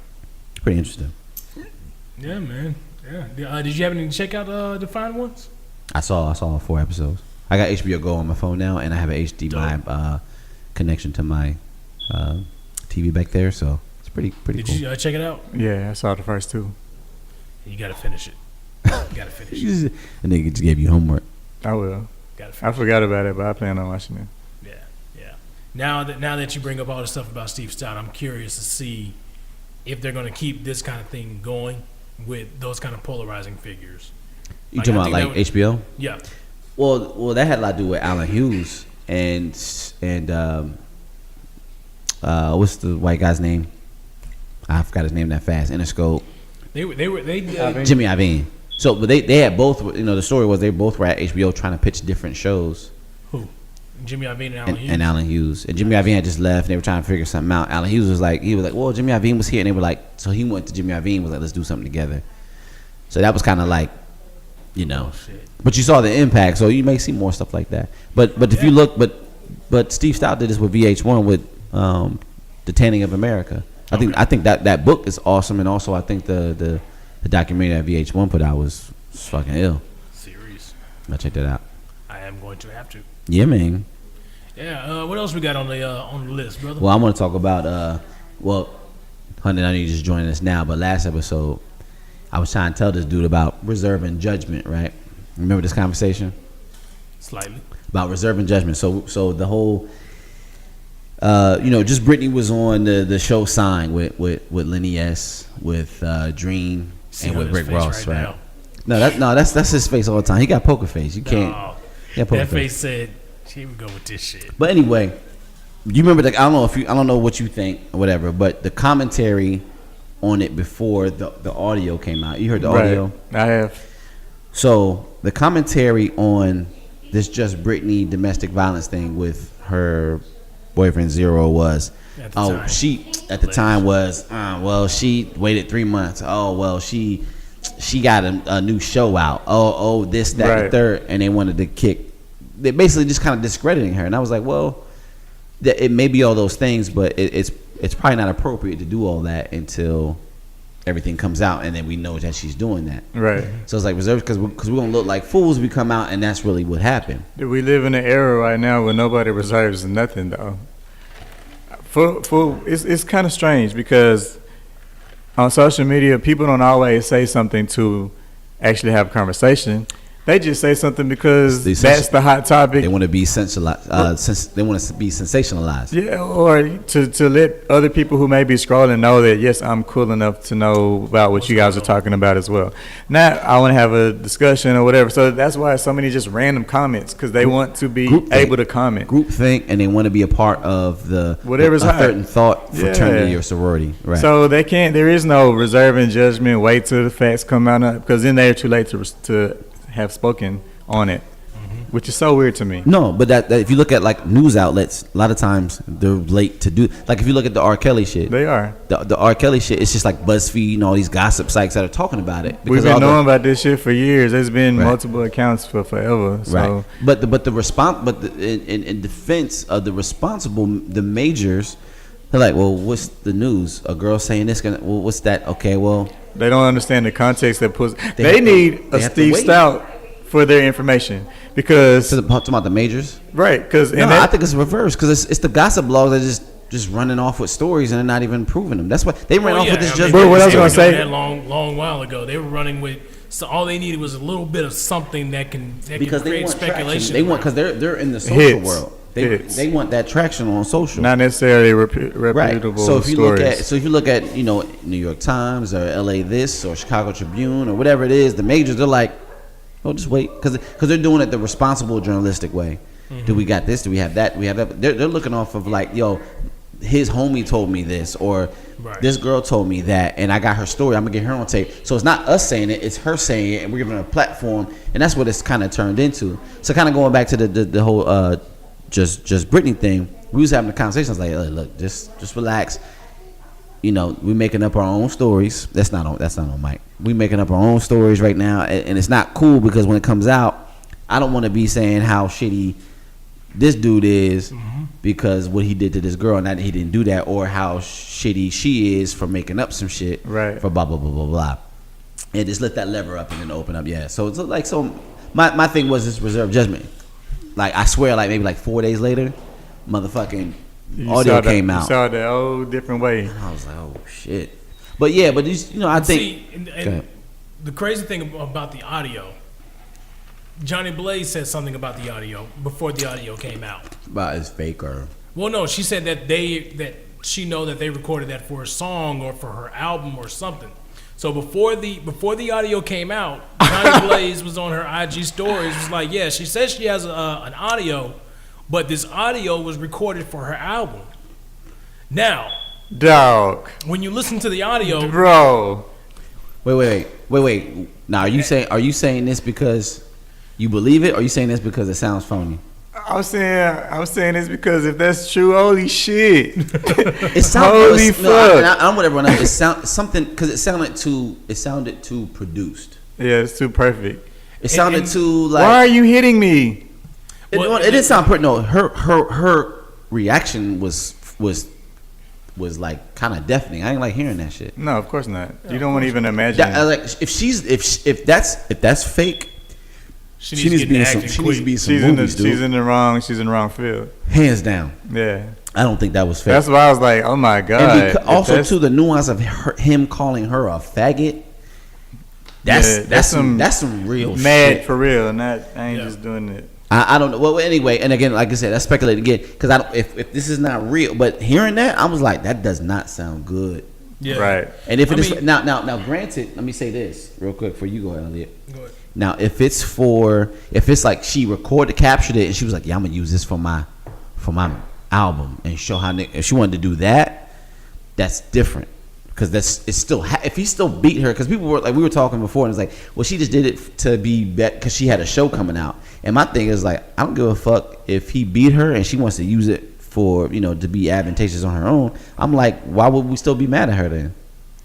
Pretty interesting. Yeah, man. Yeah. Did you have any check out Defiant ones? I saw 4 episodes. I got HBO Go on my phone now, and I have an HDMI connection to my TV back there, so it's pretty cool. Did you check it out? Yeah, I saw the first 2. You got to finish it. And they just gave you homework. I will. I forgot about it, but I plan on watching it. Yeah. Now that you bring up all the stuff about Steve Stout, I'm curious to see if they're going to keep this kind of thing going with those kind of polarizing figures. You talking about like HBO? Yeah. Well, that had a lot to do with Alan Hughes and what's the white guy's name? I forgot his name that fast. Interscope. They Jimmy Iovine. So, but they had both. The story was they both were at HBO trying to pitch different shows. Who? Jimmy Iovine and Alan Hughes. And Alan Hughes. And Jimmy Iovine had just left. And they were trying to figure something out. Alan Hughes was like, well, Jimmy Iovine was here, and they were like, so he went to Jimmy Iovine, was like, let's do something together. So that was kind of like, but you saw the impact. So you may see more stuff like that. But if you look, but Steve Stout did this with VH1 with The Tanning of America. I think that book is awesome, and also I think the documentary that VH1 put out was fucking ill. Series. I'll check that out. I am going to have to. Yeah, man. Yeah. What else we got on the list, brother? Well, I want to talk about Hunnidt, I know you just joining us now, but last episode I was trying to tell this dude about reserving judgment, right? Remember this conversation? Slightly. About reserving judgment. So the whole just Britney was on the show Sign with Lenny S, with Dream, and with Rick Ross, right? That's his face all the time. He got poker face. You can't. That face said, "Here we go with this shit." But anyway, you remember I don't know what you think or whatever, but the commentary on it before the audio came out. You heard the Right. audio? I have. So the commentary on this Just Britney domestic violence thing with her boyfriend Zero was, At the time. she at the time was, well, she waited 3 months. Oh, well, she got a new show out. Oh, this, that, Right. the third, and they wanted to kick. They basically just kind of discrediting her, and I was like, well, it may be all those things, but it's probably not appropriate to do all that until everything comes out, and then we know that she's doing that. Right. So it's like reserved because we're gonna look like fools if we come out, and that's really what happened. We live in an era right now where nobody reserves nothing, though. It's kind of strange because on social media, people don't always say something to actually have a conversation. They just say something because that's the hot topic. They want to be sensationalized. They want to be sensationalized. Yeah, or to let other people who may be scrolling know that, yes, I'm cool enough to know about what you guys are talking about as well. Now, I want to have a discussion or whatever. So that's why so many just random comments, because they want to be able to comment. Group think, and they want to be a part of the Whatever's a hot. certain thought fraternity or sorority. Right. So they can't. There is no reserving judgment. Wait till the facts come out, because then they're too late to have spoken on it, which is so weird to me. No, but that if you look at like news outlets, a lot of times they're late to do. Like if you look at the R. Kelly shit, They are. the R. Kelly shit. It's just like BuzzFeed and all these gossip sites that are talking about it. We've been knowing about this shit for years. There's been Right. multiple accounts for forever. So. Right. But the response, in defense of the responsible, the majors, they're like, well, what's the news? A girl saying this, well, what's that? Okay, well, They don't understand the context that puts. They They have to- need they a have to Steve wait. Stout for their information because talking about the majors. right because No, I think it's reversed because it's the gossip blogs that just running off with stories and they're not even proving them. That's why they ran off with this. Just But what I was they gonna were doing say- that long while ago, they were running with. So all they needed was a little bit of something that can because they create want speculation. traction. They want because they're in the social Hits. world. Hits. They want that traction on social. not necessarily Right. reputable So if you stories. look at New York Times or LA this or Chicago Tribune or whatever it is, the majors, they're like, oh, just wait because they're doing it the responsible journalistic way. Do we got this? Do we have that? Do we have that? They're looking off of like, yo, his homie told me this or this girl told me that, and I got her story. I'm gonna get her on tape. So it's not us saying it; it's her saying it, and we're giving her a platform, and that's what it's kind of turned into. So kind of going back to the whole just Britney thing, we was having the conversations like, look, just relax. We making up our own stories. That's not on mic. We making up our own stories right now, and it's not cool because when it comes out, I don't want to be saying how shitty this dude is because what he did to this girl, and that he didn't do that, or how shitty she is for making up some shit Right. for blah blah blah blah blah. And just lift that lever up and then open up. Yeah. So it's like my thing was this reserve judgment. Like I swear, like maybe like 4 days later, motherfucking audio came out. You saw that whole different way. And I was like, oh shit. But yeah, but these, I think. See, Go ahead. the crazy thing about the audio, Johnny Blaze said something about the audio before the audio came out. About it's fake or. Well, no, she said that she know that they recorded that for a song or for her album or something. So before the audio came out, Johnny Blaze was on her IG stories. Was like, yeah, she says she has an audio, but this audio was recorded for her album. Now, Dog, when you listen to the audio, bro. Wait. Now, are you saying this because you believe it, or are you saying this because it sounds phony? I was saying this because if that's true, holy shit. It sounds Holy fuck. I don't want everyone to know. It sound something because it sounded too produced. Yeah, it's too perfect. It sounded too like. Why are you hitting me? It didn't sound pretty. No, her reaction was like kind of deafening. I ain't like hearing that shit. No, of course not. You don't want to even imagine. That, like if that's fake, she needs to be in some movies, she's dude. in the wrong field. Hands down. Yeah. I don't think that was fake. That's why I was like, oh my god. And also too, the nuance of him calling her a faggot. That's some real mad shit. for real. I ain't just doing it. I don't know. Well, anyway, and again, like I said, that's speculating again because if this is not real, but hearing that, I was like, that does not sound good. yeah, Right. And if it is now, granted, let me say this real quick before you go, Elliot. Go ahead. Now, if it's like she captured it, and she was like, "Yeah, I'm gonna use this for my album and show how." If she wanted to do that, that's different Because it's still if he still beat her, because people were like, we were talking before, and it's like, well, she just did it to be bet because she had a show coming out. And my thing is like, I don't give a fuck if he beat her and she wants to use it for, you know, to be advantageous on her own. I'm like, why would we still be mad at her then?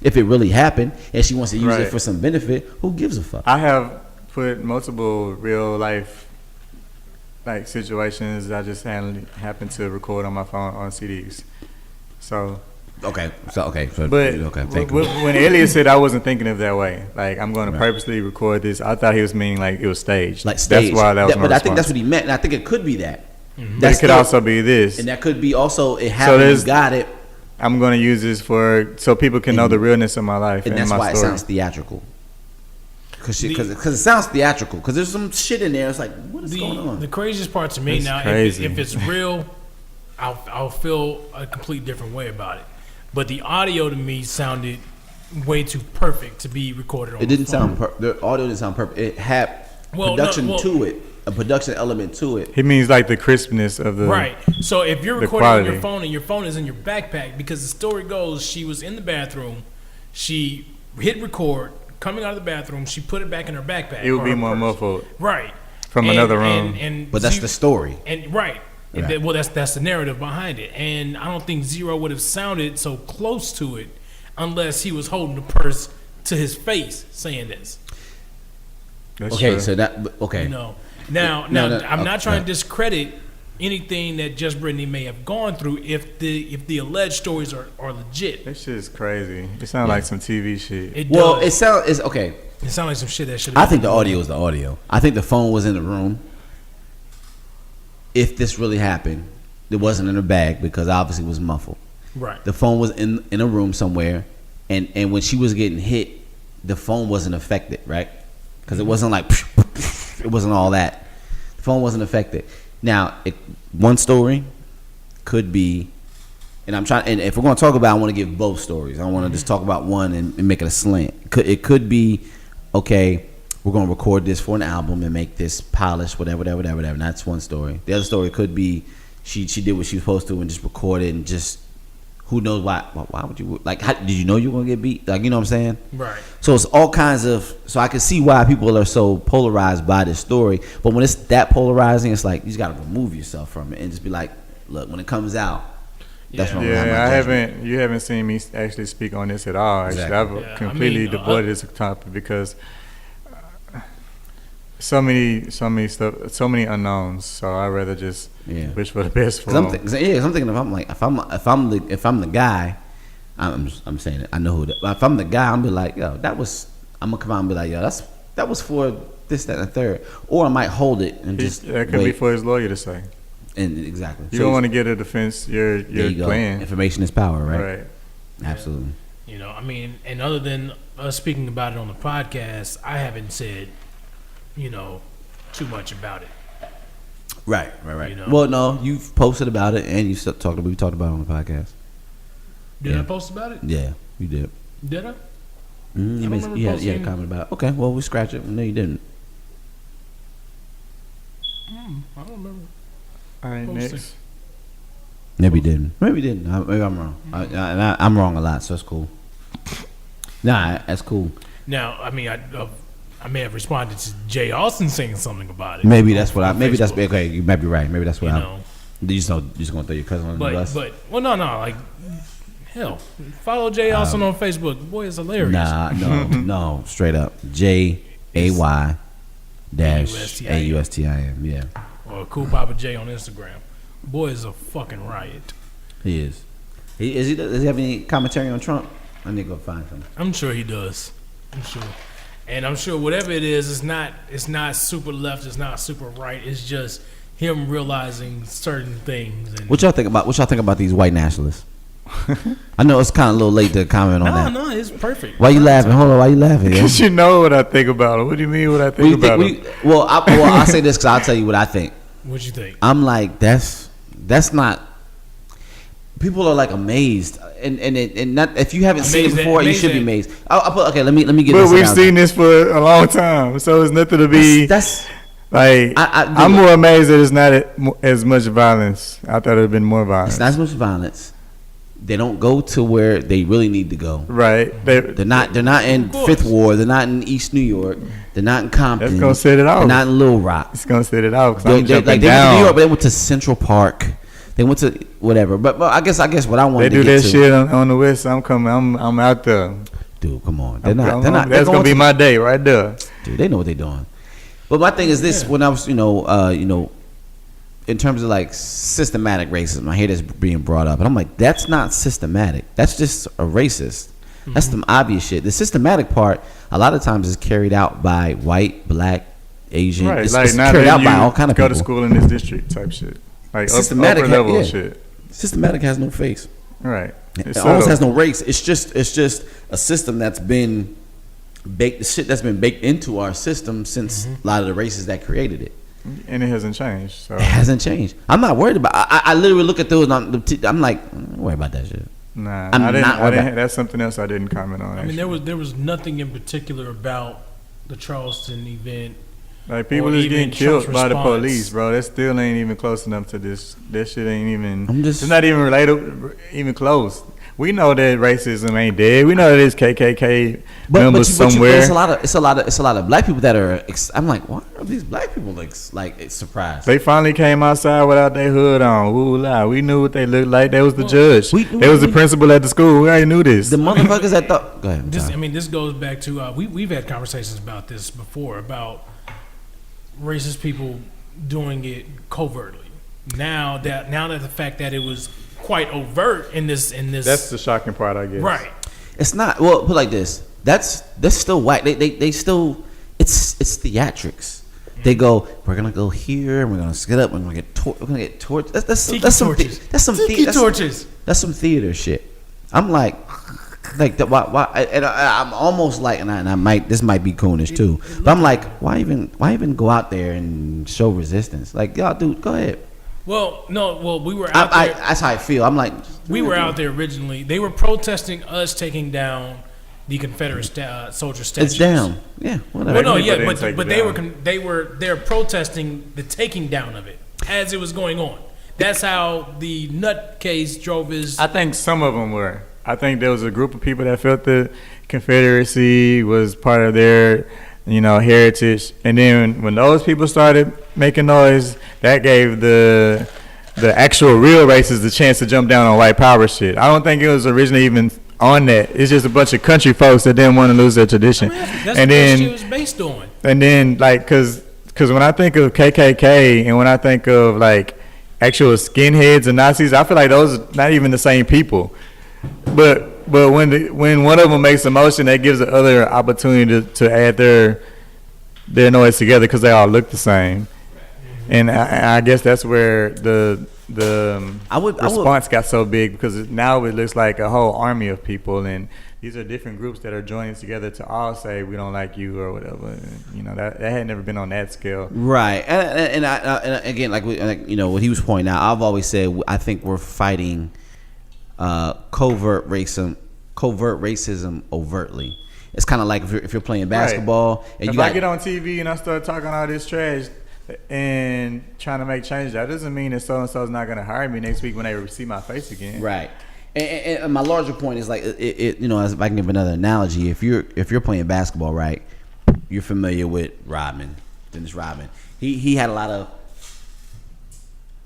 If it really happened and she wants to use it for some benefit, who gives a fuck? I have put multiple real life like situations I just happened to record on my phone on CDs. So. Okay. But thank you. When Elliot said I wasn't thinking of that way, like I'm going to purposely record this, I thought he was meaning like it was staged. Like staged. That's why that was my But response. I think that's what he meant, and I think it could be that. Mm-hmm. But it could also be this. And that could be also it happened, you got it. I'm going to use this so people can know the realness of my life and and that's my why story. it sounds theatrical. Because it sounds theatrical. Because there's some shit in there. It's like, what is going on? The craziest part to me It's now, crazy. if it's real, I'll feel a complete different way about it. But the audio to me sounded way too perfect to be recorded on. It didn't sound the audio didn't sound perfect. It had production to it, a production element to it. He means like the crispness of the right. So if you're recording quality. on your phone and your phone is in your backpack, because the story goes she was in the bathroom, she hit record, coming out of the bathroom, she put it back in her backpack. It would be her more purse. muffled. Right. From another room. But that's the story. And right. Right. Well, that's the narrative behind it, and I don't think Zero would have sounded so close to it unless he was holding the purse to his face, saying this. That's okay, true. so okay. You know, now I'm not trying to discredit anything that Just Brittany may have gone through if the alleged stories are legit. That shit is crazy. It sounds like some TV shit. It's okay. It sounds like some shit that should. I think the audio is the audio. I think the phone was in the room. If this really happened, it wasn't in her bag because obviously it was muffled. Right. The phone was in a room somewhere, and when she was getting hit, the phone wasn't affected, right? Because it wasn't like it wasn't all that. The phone wasn't affected. Now, one story could be, and I'm trying. And if we're going to talk about, I want to give both stories. I don't want to just talk about one and make it a slant. It could be, okay, we're going to record this for an album and make this polished, whatever. And that's one story. The other story could be she did what she was supposed to and just recorded and just who knows why would you like? How, did you know you were going to get beat? Like, you know what I'm saying? Right. So it's all kinds of. So I can see why people are so polarized by this story. But when it's that polarizing, it's like you just got to remove yourself from it and just be like, look, when it comes out. That's when You haven't seen me actually speak on this at all. Actually, I've completely devoided this topic because so many unknowns. So I'd rather just wish for the best for them. I'm thinking if I'm the guy, I'm saying it. I know who. If I'm the guy, I'm be like, yo, I'm gonna come out and be like, yo, that was for this, that, and the third. Or I might hold it and just that could be for his lawyer to say. And exactly. You don't want to get a defense. You're playing. Information is power, right? Right. Absolutely. You know, I mean, and other than us speaking about it on the podcast, I haven't said, you know, too much about it. Right. You know? Well, no, you've posted about it and we talked about it on the podcast. Did I post about it? Yeah, you did. Did I? Mm-hmm. You had a comment about it. Okay, well, we scratch it. No, you didn't. I don't remember. All right, next. Maybe you didn't. Maybe I'm wrong. I'm wrong a lot, so that's cool. Nah, that's cool. Now, I mean, I may have responded to Jay Austin saying something about it. Maybe that's what Maybe that's okay. You might be right. Maybe that's what you just gonna throw your cousin on the bus. Well, no, like hell, follow Jay Austin on Facebook. Boy, it's hilarious. Nah, no, straight up. JAY AUSTIM. Yeah. Or Cool Papa J on Instagram. Boy is a fucking riot. He is. Does he have any commentary on Trump? I need to go find him. I'm sure he does. I'm sure. And I'm sure whatever it is, it's not super left, it's not super right. It's just him realizing certain things. And What y'all think about these white nationalists? I know it's kind of a little late to comment on that. No, it's perfect. Why you laughing? Hold on, why you laughing? Because you know what I think about it. What do you mean what I think about it? Well, I'll say this because I'll tell you what I think. What you think? I'm like, that's not. People are like amazed, and not if you haven't seen it before, you should be amazed. Okay, let me get. But this we've out seen this for a long time, so it's nothing to be. That's like I'm more amazed that it's not as much violence. I thought it'd been more violence. It's not as much violence. they don't go to where they really need to go. Right. They're not in Fifth Ward. They're not in East New York. They're not in Compton. That's gonna set it off. They're not in Little Rock. It's gonna set it off. They went to New York, but they went to Central Park. They went to whatever. But I guess what I wanted to get to. They do that shit on the West. I'm coming. I'm out there. Dude, come on. They're not. That's gonna be my day right there. Dude, they know what they're doing. But my thing is this: when I was, in terms of like systematic racism, I hear this being brought up, and I'm like, that's not systematic. That's just a racist. That's some obvious shit. The systematic part, a lot of times, is carried out by white, black, Asian. Right, it's like carried out by all kind of go people. To school in this district type shit. Like systematic upper level yeah. shit. Systematic has no face. Right. It almost has no race. It's just a system that's been baked. The shit that's been baked into our system since a lot of the races that created it. And it hasn't changed. So. It hasn't changed. I'm not worried about. I literally look at those. And I'm like, don't worry about that shit. Nah, I'm I didn't. not worried about. That's something else I didn't comment on. I mean, there was nothing in particular about the Charleston event. Like people just getting killed by the police, bro. That still ain't even close enough to this. That shit ain't even. It's not even related, even close. We know that racism ain't dead. We know that there's KKK members somewhere. It's a lot of black people that are. I'm like, why are these black people like surprised? They finally came outside without their hood on. Ooh la! We knew what they looked like. They was the judge. They was the principal at the school. We already knew this. The motherfuckers that thought. Go ahead. This goes back to we've had conversations about this before about racist people doing it covertly. Now that the fact that it was quite overt in this that's the shocking part, I guess. Right. It's not. Well, put it like this. That's still white. They still. It's theatrics. They go. We're gonna go here. And we're gonna get up. And we're gonna get torches. That's some torches. That's some theater shit. I'm like that. Why? And I'm almost like, and I might. This might be coonish too. But I'm like, why even go out there and show resistance? Like, y'all, dude, go ahead. Well, no. Well, we were out there. That's how I feel. I'm like, we were out there originally. They were protesting us taking down the Confederate soldier statues. It's down. Yeah, whatever. Well, no, yeah, but they're protesting the taking down of it as it was going on. That's how the nutcase drove his. I think some of them were. I think there was a group of people that felt the Confederacy was part of their, heritage, and then when those people started making noise, that gave the actual real racists the chance to jump down on white power shit. I don't think it was originally even on that. It's just a bunch of country folks that didn't want to lose their tradition. That's what that shit was based on. And then, like, cause when I think of KKK and when I think of like actual skinheads and Nazis, I feel like those are not even the same people. But when one of them makes a motion, that gives the other opportunity to add their noise together because they all look the same. And I guess that's where the response got so big, because now it looks like a whole army of people, and these are different groups that are joining together to all say we don't like you or whatever. That had never been on that scale. Right, and again, like what he was pointing out, I've always said I think we're fighting covert racism overtly. It's kind of like if you're playing basketball, right. And I get on TV and I start talking all this trash and trying to make changes, that doesn't mean that so and so is not going to hire me next week when they see my face again. Right. And my larger point is like as if I can give another analogy, if you're playing basketball, right, you're familiar with Dennis Rodman. He had a lot of,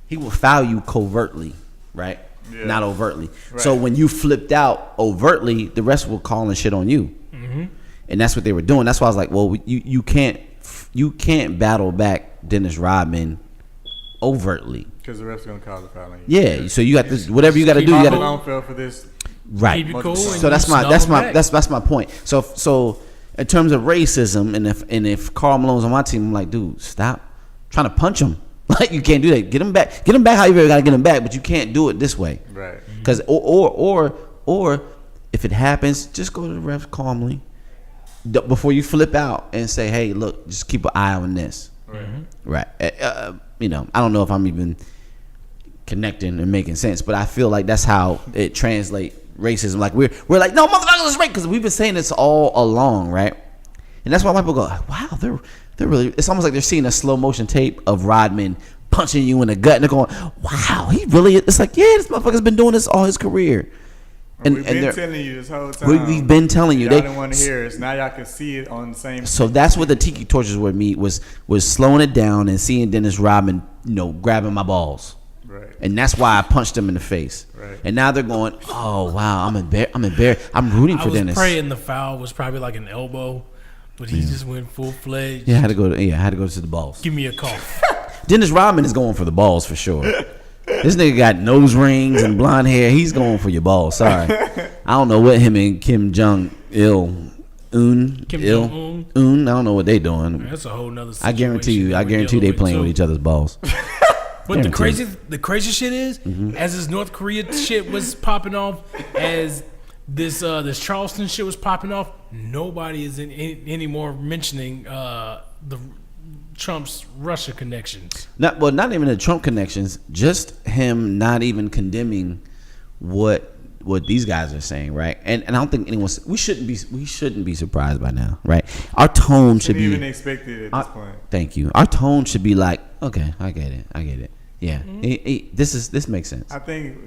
he would foul you covertly, right? Yeah. Not overtly. Right. So when you flipped out overtly, the rest were calling shit on you. Mm-hmm. And that's what they were doing. That's why I was like, well, you can't battle back Dennis Rodman overtly. Because the refs are gonna call the foul on you. Yeah, so you got this. Whatever you got to do, you got to. Don't feel for this. Right. Cool, so that's my point. So in terms of racism, and if Karl Malone's on my team, I'm like, dude, stop trying to punch him. Like, you can't do that. Get him back. How you got to get him back, but you can't do it this way. Right. Because or if it happens, just go to the refs calmly before you flip out and say, hey, look, just keep an eye on this. Right. I don't know if I'm even connecting and making sense, but I feel like that's how it translates racism. Like we're like, no, motherfuckers is right, because we've been saying this all along, right? And that's why people go, wow, they're really. It's almost like they're seeing a slow motion tape of Rodman punching you in the gut, and they're going, wow, he really. It's like, yeah, this motherfucker's been doing this all his career. And We've been they're- telling you this whole time. we've been telling you. Y'all didn't want to hear us. Now y'all can see it on the same. So that's what the Tiki Torches were me was slowing it down and seeing Dennis Rodman, grabbing my balls. Right. And that's why I punched him in the face. Right. And now they're going, oh wow, I'm embarrassed. I'm rooting I for was Dennis. praying the foul was probably like an elbow, but he just went full fledged. Yeah, I had to go to the balls. Give me a call. Dennis Rodman is going for the balls for sure. This nigga got nose rings and blonde hair. He's going for your balls. Sorry, I don't know what him and Kim Jong Un. Kim Il, Jong-un? Un. I don't know what they doing. That's a whole nother I situation. guarantee you. I that we're guarantee dealing they playing too. with each other's balls. But the Guaranteed. crazy shit is, as this North Korea shit was popping off, as this Charleston shit was popping off, nobody is anymore mentioning the Trump's Russia connections. Not even the Trump connections. Just him not even condemning what these guys are saying, right? And I don't think we shouldn't be surprised by now, right? Our tone should Shouldn't be even expect it at this point. Thank you. Our tone should be like, okay, I get it. Yeah, this makes sense. I think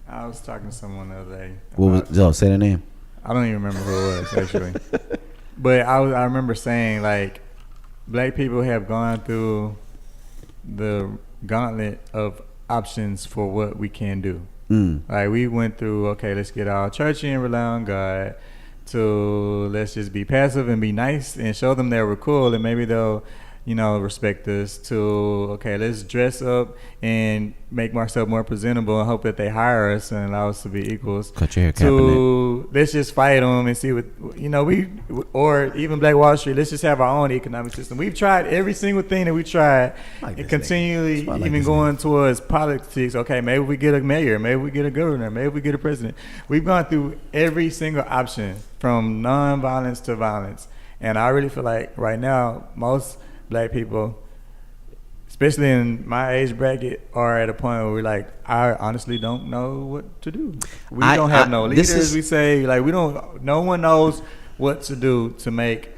I was talking to someone the other day. What was say their name? I don't even remember who it was actually, but I remember saying like, black people have gone through the gauntlet of options for what we can do. Like we went through, okay, let's get our church and rely on God, to let's just be passive and be nice and show them that we're cool and maybe they'll respect us, to okay, let's dress up and make ourselves more presentable and hope that they hire us and allow us to be equals. Cut your hair, to let's just fight them and see what or even Black Wall Street, let's just have our own economic system. We've tried every single thing that we tried, like and this continually nigga. Like even this going towards politics. Okay, maybe we get a mayor, maybe we get a governor, maybe we get a president. We've gone through every single option from non-violence to violence, and I really feel like right now most black people, especially in my age bracket, are at a point where we're like, I honestly don't know what to do. We don't have no leaders. We say like no one knows what to do to make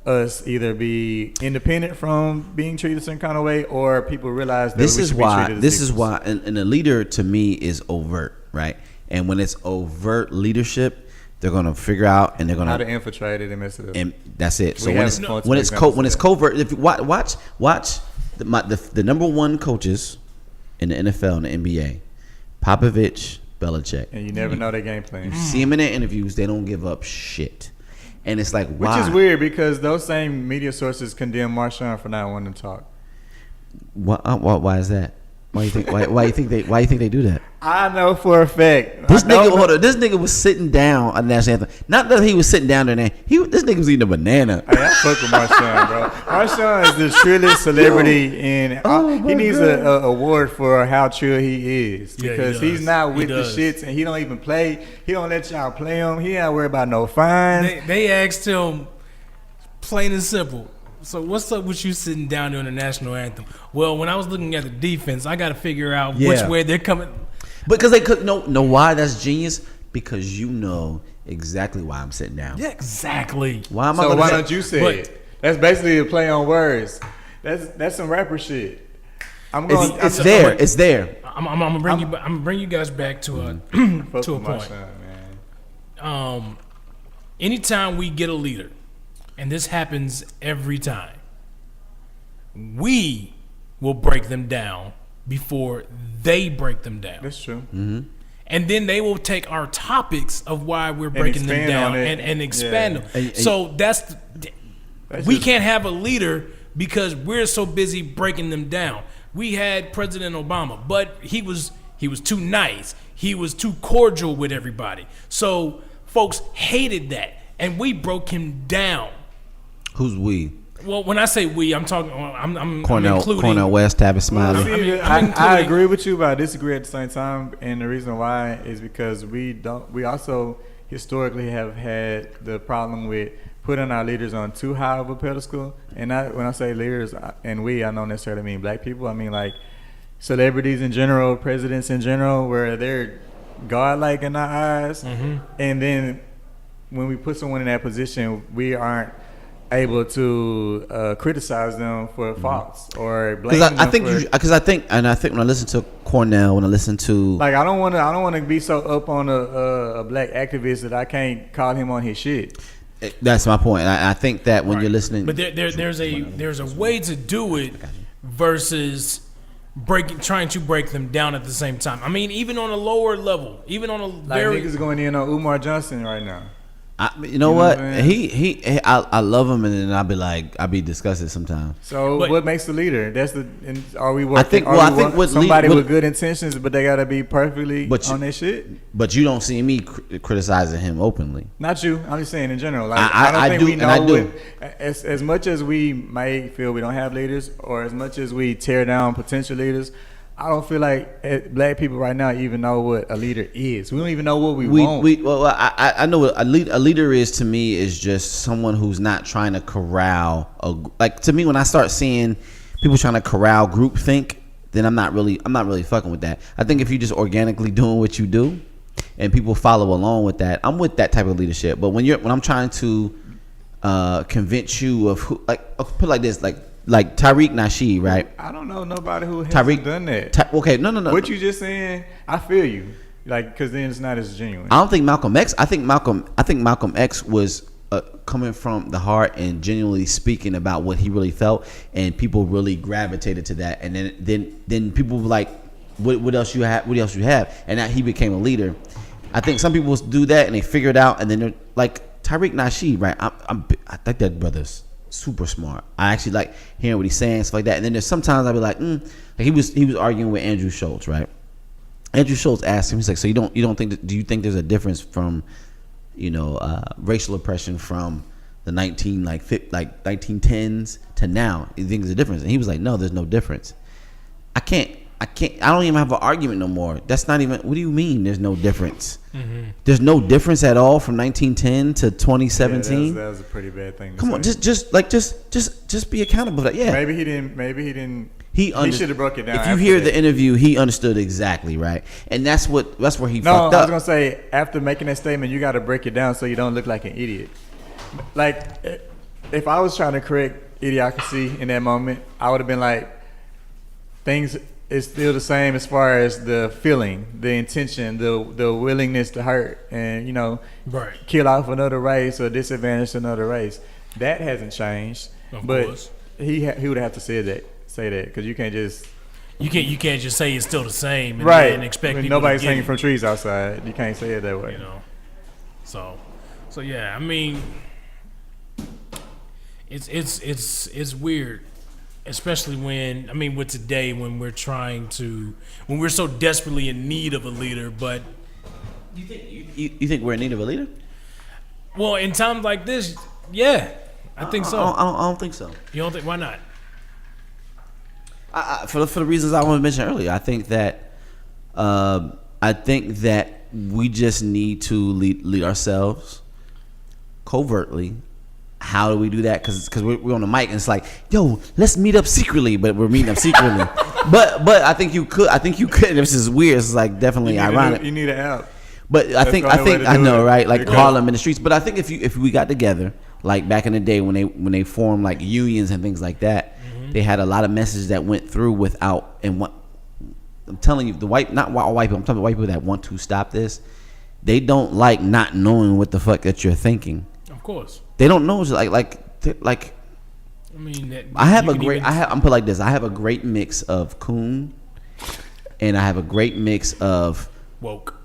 us either be independent from being treated a certain kind of way, or people realize that This we is should be why. treated as This is equals. why. And a leader to me is overt, right? And when it's overt leadership, they're gonna figure out and they're gonna how to infiltrate it and mess it up. and that's it. So We when have it's multiple when it's examples when of it's that. covert, if you watch the number one coaches in the NFL and the NBA, Popovich, Belichick. And you never know their game plan. You see them in their interviews, they don't give up shit, and it's like Which why? is weird because those same media sources condemn Marshawn for not wanting to talk. Why is that? Why you think they do that? I know for a fact. This I don't know- this nigga was sitting down on the national anthem. Not that he was sitting down there. This nigga was eating a banana. Hey, I fuck with Marshawn, bro. Marshawn is the trillest celebrity, and he needs an award for how trill he is, Yeah, he because does. he's not He with the does. shits, and he don't even play. He don't let y'all play him. He ain't worried about no fines. They asked him, plain and simple, so what's up with you sitting down there on the national anthem? Well, when I was looking at the defense, I got to figure out which Yeah. way they're coming. Because they could know why that's genius. Because you know exactly why I'm sitting down. Yeah, exactly. Why am I So gonna why say- don't you say But- it? That's basically a play on words. That's some rapper shit. I'm going. It's there. It's there. I'm gonna bring you guys back to a Fuck to a with point. Marshawn, man. Anytime we get a leader, and this happens every time, we will break them down before they break them down. That's true. And then they will take our topics of why we're breaking them expand down on it. and expand Yeah. them. And- So That's we just- can't have a leader because we're so busy breaking them down. We had President Obama, but he was too nice. He was too cordial with everybody. So folks hated that, and we broke him down. Who's we? Well, when I say we, I'm talking. I'm Cornell including. West, Tabby Smiley. See, I'm I including- agree with you, but I disagree at the same time. And the reason why is because we also historically have had the problem with putting our leaders on too high of a pedestal. And when I say leaders and I don't necessarily mean black people. I mean like celebrities in general, presidents in general, where they're godlike in our eyes. And then when we put someone in that position, we aren't able to criticize them for faults or blame Because them I think for, I think when I listen to Cornell, when I listen to like I don't want to be so up on a black activist that I can't call him on his shit. that's my point. I think that when you're listening, but there's a way to do it versus trying to break them down at the same time. I mean, even on a lower level, even on a Like very niggas going in on Umar Johnson right now. you know what? what I'm saying? I love him, and then I'll be disgusted sometimes. So But- what makes the leader? Are we working? I think what somebody lead- with good intentions, but they gotta be perfectly But on their shit. But you don't see me criticizing him openly. Not you. I'm just saying in general. Like, I don't think do, we and know I do. as much as we may feel we don't have leaders, or as much as we tear down potential leaders. I don't feel like black people right now even know what a leader is. We don't even know what we want. Well, I know what a leader is to me is just someone who's not trying to corral. Like to me, when I start seeing people trying to corral groupthink, then I'm not really fucking with that. I think if you just organically doing what you do, and people follow along with that, I'm with that type of leadership. But when I'm trying to convince you of who, like I'll put it like this, like Tariq Nasheed, right? I don't know nobody who has done that. Okay, no. What you just saying, I feel you. Like, because then it's not as genuine. I don't think Malcolm X. I think Malcolm X was coming from the heart and genuinely speaking about what he really felt, and people really gravitated to that. And then people were like, "What else you have? What else you have?" And now he became a leader. I think some people do that and they figure it out, and then they're like Tariq Nasheed, right? I think that brother's super smart. I actually like hearing what he's saying, stuff like that. And then there's sometimes I'll be like, like he was arguing with Andrew Schultz, right? Andrew Schultz asked him, he's like, so do you think there's a difference from, racial oppression from the 1910s to now? You think there's a difference? And he was like, no, there's no difference. I don't even have an argument no more. That's not even, what do you mean there's no difference? Mm-hmm. There's no difference at all from 1910 to 2017? Yeah, that was a pretty bad thing to Come say. on, just be accountable for that. Yeah. Maybe he didn't. He should have broke it down. If you hear the interview, he understood exactly, right? And that's where he fucked up. I was gonna say, after making that statement, you got to break it down so you don't look like an idiot. Like, if I was trying to correct idiocracy in that moment, I would have been like, things is still the same as far as the feeling, the intention, the willingness to hurt, and right, kill off another race or disadvantage another race. That hasn't changed. Of but course. he would have to say that because you can't just say it's still the same, and right and expect when people nobody's to get hanging it. from trees outside. You can't say it that way. So yeah, I mean, it's weird, especially with today when we're so desperately in need of a leader. But you think we're in need of a leader? Well, in times like this, yeah, I think so. I don't think so. You don't think? Why not? For the reasons I want to mention earlier, I think that we just need to lead ourselves covertly. How do we do that? Because we're on the mic and it's like, yo, let's meet up secretly, but we're meeting up secretly. but I think you could. This is weird. It's like definitely ironic. You need an app. But I know, right? Like Harlem in the streets. But I think if we got together, like back in the day when they formed like unions and things like that, they had a lot of messages that went through without. And what I'm telling you, not white people. I'm talking about white people that want to stop this. They don't like not knowing what the fuck that you're thinking. Of course, they don't know. Like. I mean, I'm put like this. I have a great mix of coon, and I have a great mix of woke.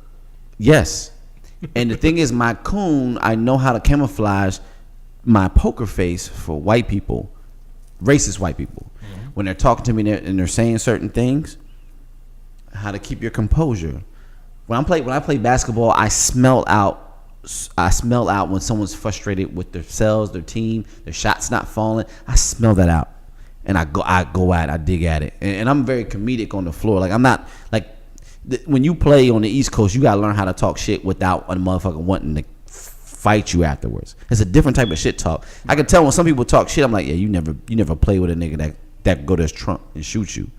Yes, and the thing is, my coon, I know how to camouflage my poker face for white people, racist white people, when they're talking to me and they're saying certain things. How to keep your composure. When I play basketball, I smell out when someone's frustrated with themselves, their team, their shots not falling. I smell that out, and I dig at it, and I'm very comedic on the floor. Like I'm not like. When you play on the East Coast, you gotta learn how to talk shit without a motherfucker wanting to fight you afterwards. It's a different type of shit talk. I can tell when some people talk shit. I'm like, yeah, you never play with a nigga that go to his trunk and shoot you.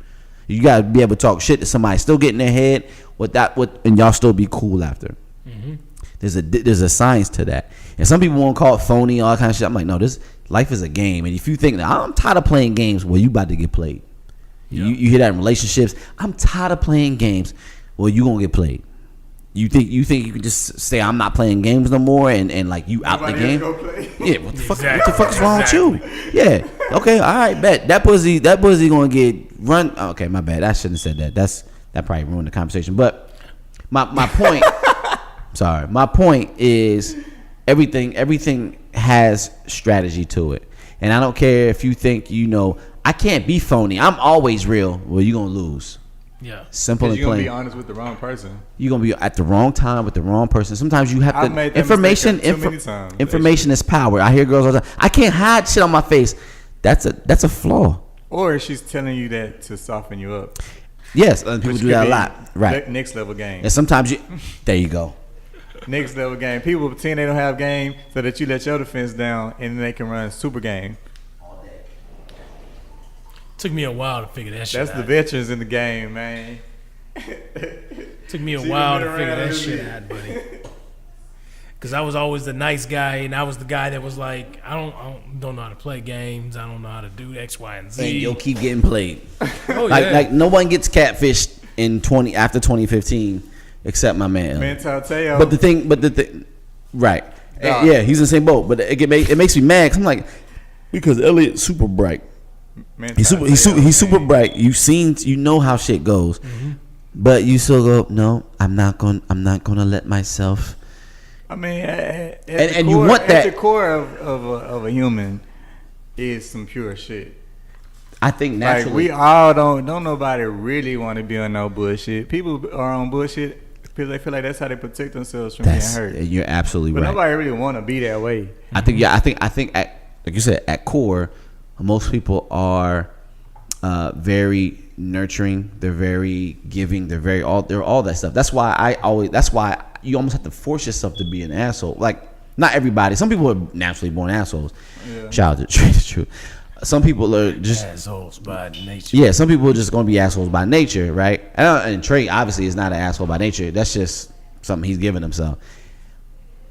You gotta be able to talk shit to somebody, still get in their head and y'all still be cool after. Mm-hmm. There's a science to that. And some people won't call it phony, all that kind of shit. I'm like, no, this life is a game. And if you think that I'm tired of playing games, well, you about to get played. Yeah. You hear that in relationships. I'm tired of playing games. Well, you gonna get played. You think you can just say I'm not playing games no more and like you out the game? Yeah, what the fuck is wrong with you? Yeah, okay, all right, bet that pussy gonna get run. Okay, my bad. I shouldn't have said that. That probably ruined the conversation. But my point. Sorry, my point is everything has strategy to it, and I don't care if you think I can't be phony. I'm always real. Well, you gonna lose. Yeah, simple and plain. You're gonna be honest with the wrong person. You're gonna be at the wrong time with the wrong person. Sometimes you have to. Information is power. I hear girls all the time. I can't hide shit on my face. That's a flaw. Or she's telling you that to soften you up. Yes, people do that a lot. Right. Next level game. And sometimes there you go. Next level game. People pretend they don't have game so that you let your defense down and then they can run super game. Took me a while to figure that shit out. That's the veterans in the game, man. Took me a while to figure that shit out, buddy. Because I was always the nice guy, and I was the guy that was like, I don't know how to play games. I don't know how to do X, Y, and Z. And you'll keep getting played. Oh, like no one gets catfished after 2015 except my man. Teo. But the thing, right? Yeah, he's in the same boat. But it makes me mad. 'Cause I'm like, because Elliot's super bright. He's super bright. You know how shit goes, but you still go. No, I'm not gonna let myself. I mean, you want that. At the core of a human is some pure shit. I think naturally, like we all don't nobody really want to be on no bullshit. People are on bullshit because they feel like that's how they protect themselves from getting hurt. You're absolutely right. But nobody really want to be that way. I think like you said, at core, most people are very nurturing. They're very giving. They're all that stuff. That's why you almost have to force yourself to be an asshole. Like, not everybody. Some people are naturally born assholes. Yeah. Shout out to the truth. Some people are just assholes by nature. Yeah, some people are just going to be assholes by nature, right? And Trey obviously is not an asshole by nature. That's just something he's given himself.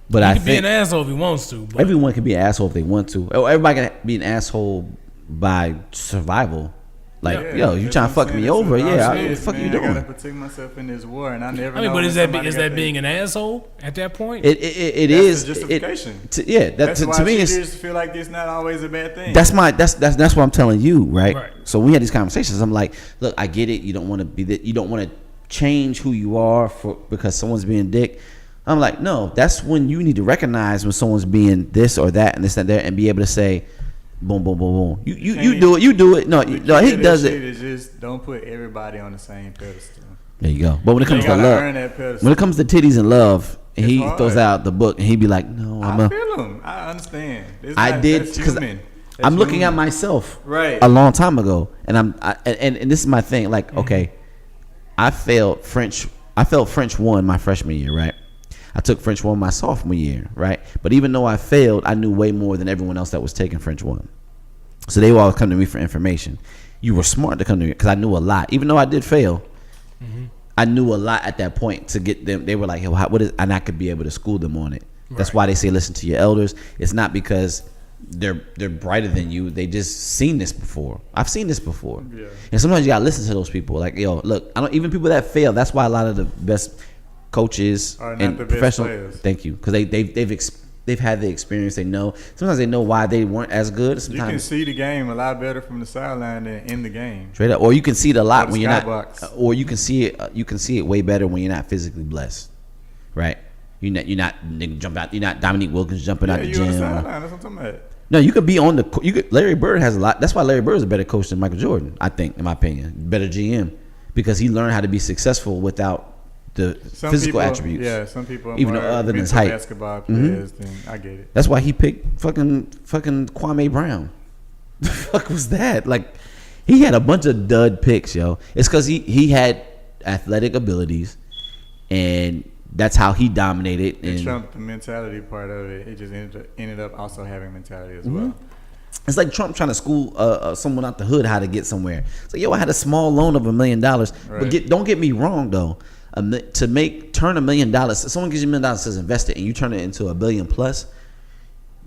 But he can be an asshole if he wants to. But everyone can be an asshole if they want to. Everybody can be an asshole by survival. Like, you trying to fuck me over? Yeah, what the fuck you doing? I gotta protect myself in this war, and I never. I mean, but is that being an asshole at that point? It is justification. That's why to me. Cheaters feel like it's not always a bad thing. That's what I'm telling you, right? So we had these conversations. I'm like, look, I get it. You don't want to be that. You don't want to change who you are because someone's being a dick. I'm like, no. That's when you need to recognize when someone's being this or that and this and that, and be able to say, boom, boom, boom, boom. You do it. You do it. No, he does it. Is just don't put everybody on the same pedestal. There you go. But when it comes to love, when it comes to titties and love, and he throws out the book and he be like, "No, I feel him. I understand. I did because I'm looking at myself right a long time ago, and and this is my thing. Like, okay, I failed French 1 my freshman year, right? I took French 1 my sophomore year, right? But even though I failed, I knew way more than everyone else that was taking French 1. So they would always come to me for information. You were smart to come to me because I knew a lot. Even though I did fail, I knew a lot at that point to get them. They were like, "Hey, and I could be able to school them on it." Right. That's why they say listen to your elders. It's not because they're brighter than you. They just seen this before. I've seen this before. Yeah. And sometimes you gotta listen to those people. Like, yo, look, even people that fail. That's why a lot of the best coaches and professional. Thank you, because they've had the experience. They know. Sometimes they know why they weren't as good. Sometimes you can see the game a lot better from the sideline than in the game. Straight up, or you can see it a lot when you're not. Or you can see it. You can see it way better when you're not physically blessed, right? You're not jump out. You're not Dominique Wilkins jumping out the gym. On the sideline, that's what I'm talking about. No, you could be on the. Larry Bird has a lot. That's why Larry Bird is a better coach than Michael Jordan. I think, in my opinion, better GM because he learned how to be successul without the physical attributes. Yeah, some people are even more other than his height. Basketball players, then I get it. That's why he picked fucking Kwame Brown. The fuck was that? Like, he had a bunch of dud picks, yo. It's because he had athletic abilities, and that's how he dominated. And Trump, the mentality part of it, it just ended up also having mentality as well. It's like Trump trying to school someone out the hood how to get somewhere. It's like, yo, I had a small loan of $1 million. Right. But don't get me wrong, though. turn $1 million. Someone gives you $1 million, says invest it, and you turn it into $1 billion plus.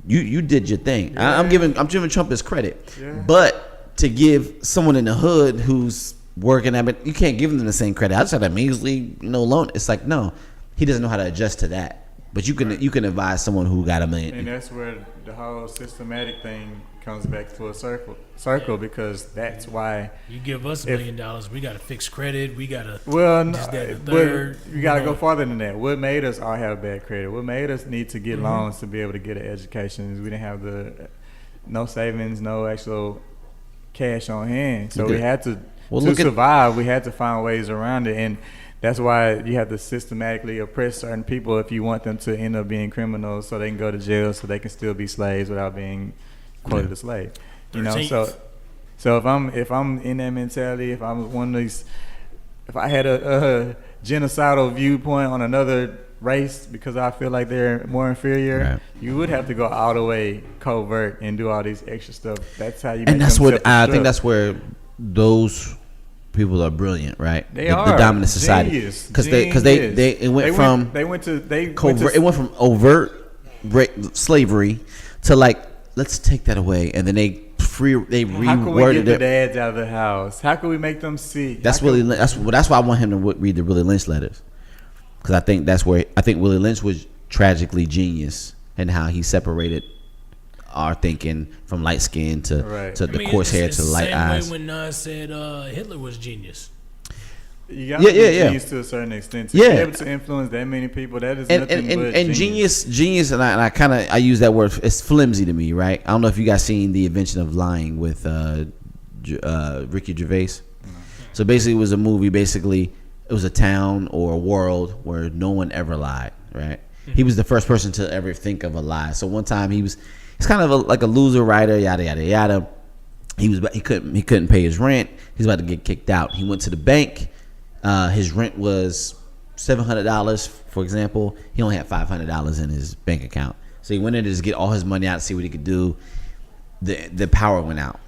You did your thing. Yeah. I'm giving Trump his credit, Yeah. but to give someone in the hood who's working at it, you can't give them the same credit. I just had a measly, loan. It's like, no, he doesn't know how to adjust to that. But you can advise someone who got $1 million. And that's where the whole systematic thing comes back to a circle because that's why You give us $1 million, we got to fix credit. We got to. well, Just that, the but third, you got to you go know. farther than that. What made us all have bad credit? What made us need to get Mm-hmm. loans to be able to get an education is we didn't have no savings, no actual cash on hand. So Okay. we had to Well, look at- survive. We had to find ways around it, and that's why you have to systematically oppress certain people if you want them to end up being criminals, so they can go to jail, so they can still be slaves without being quoted a slave. You know, 13th. so if I'm in that mentality, if I'm one of these, if I had a genocidal viewpoint on another race because I feel like they're more inferior, Right. you would have to go all the way covert and do all these extra stuff. That's how you. And make that's them what I think. self-destruct. That's where those people are brilliant, right? They the are dominant society, genius. because it went from overt slavery to like, let's take that away, and then they How can we reworded get the it. dads out of the house? How can we make them see? That's How can- Willie. That's why I want him to read the Willie Lynch letters, because I think Willie Lynch was tragically genius in how he separated our thinking from light skin to Right. the coarse hair to the light same eyes. way when Nas said Hitler was genius. You got to be Yeah. genius to a certain extent. To Yeah. be able to influence that many people, that is and nothing but and genius, and I kind of I use that word. It's flimsy to me, right? I don't know if you guys seen The Invention of Lying with Ricky Gervais. So basically, it was a movie. Basically, it was a town or a world where no one ever lied, right? He was the first person to ever think of a lie. So one time he's kind of like a loser writer, yada yada yada. He couldn't pay his rent. He's about to get kicked out. He went to the bank. His rent was $700, for example. He only had $500 in his bank account. So he went in to just get all his money out, see what he could do. The power went out,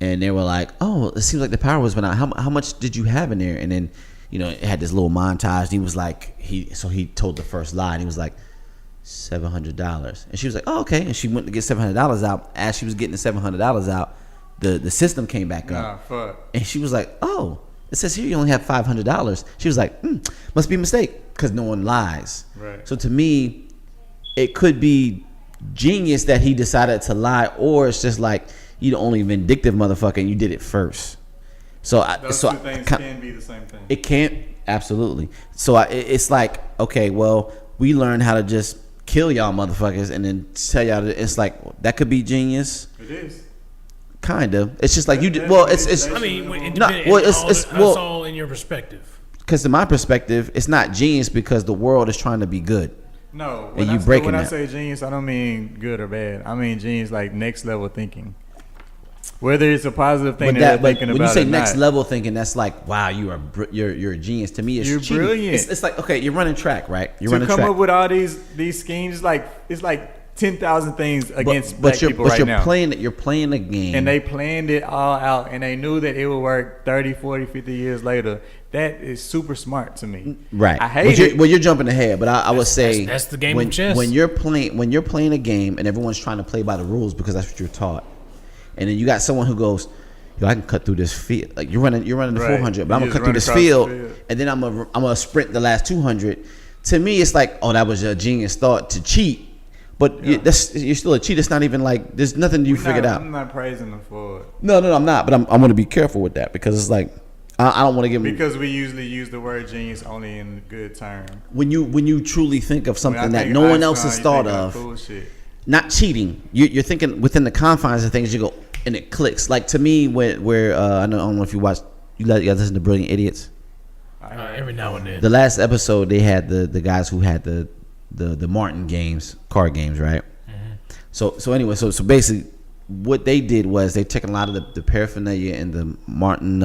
and they were like, "Oh, it seems like the power went out. How much did you have in there?" And then, it had this little montage. He was like, he told the first lie, and he was like, $700, and she was like, "Oh, okay." And she went to get $700 out. As she was getting the $700 out, the system came back up, fuck. and she was like, "Oh, it says here you only have $500." She was like, "Must be a mistake," because no one lies. Right. So to me, it could be genius that he decided to lie, or it's just like you the only vindictive motherfucker and you did it first. So Those two things can be the same thing. it can't, absolutely. So it's like, okay, well, we learned how to just kill y'all motherfuckers and then tell y'all that it's like that could be genius. It is. Kind of. It's just like you did. Well, it's I mean, it's that's all in your perspective. because in my perspective, it's not genius because the world is trying to be good. No, And you breaking when I that. say genius, I don't mean good or bad. I mean genius like next level thinking. Whether it's a positive thing that they're thinking when about you say or next not. level thinking, that's like, wow, you're a genius. To me, it's You're cheating. brilliant. It's like, okay, you're running track, right? You're to running come track. up with all these schemes, it's like 10,000 things against black you're, people but right you're now. you're playing a game. And they planned it all out, and they knew that it would work 30, 40, 50 years later. That is super smart to me. Right. I hate you're, it. Well, you're jumping ahead, but I would say that's the game when, of chess. When you're playing a game and everyone's trying to play by the rules because that's what you're taught, and then you got someone who goes, "Yo, I can cut through this field." Like you're running the Right. 400, but You I'm gonna just cut through run this across the field, field. and then I'm gonna sprint the last 200. To me, it's like, oh, that was a genius thought to cheat. But Yeah. you're still a cheat. It's not even like there's nothing you figured out. I'm not praising them for it. No, I'm not. But I'm going to be careful with that because it's like I don't want to give them. Because we usually use the word genius only in good term. When you truly think of When I something that think no one else Einstein, has you thought think of, cool shit. not cheating. You're thinking within the confines of things. You go and it clicks. Like to me, where I don't know if you guys listen to Brilliant Idiots. Every now and then. The last episode they had the guys who had the Martin games, card games, right? So anyway, so basically, what they did was they took a lot of the paraphernalia and the Martin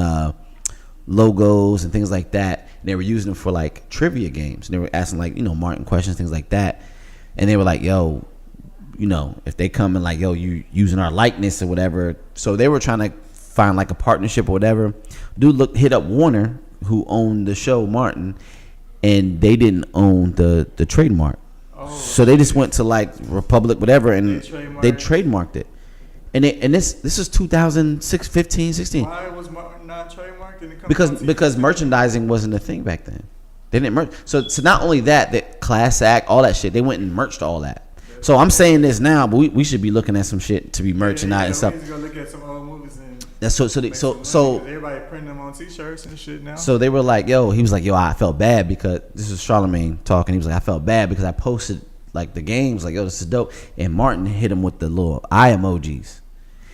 logos and things like that, and they were using them for like trivia games. And they were asking like Martin questions, things like that. And they were like, "Yo, if they come and like, yo, you using our likeness or whatever." So they were trying to find like a partnership or whatever. Dude hit up Warner, who owned the show Martin, and they didn't own the trademark. So they just went to like Republic, whatever, and they trademarked it. And this is 2006, 15, 16. Why was Martin not trademarked? Didn't it come Because merchandising wasn't a thing back then. They didn't merch. So not only that class act, all that shit, they went and merched all that. So I'm saying this now, but we should be looking at some shit to be merchandised and stuff. We go look at some old movies and That's so everybody printing them on T-shirts and shit now. So they were like, he was like, I felt bad because this is Charlemagne talking. He was like, I felt bad because I posted like the games, like, this is dope. And Martin hit him with the little eye emojis.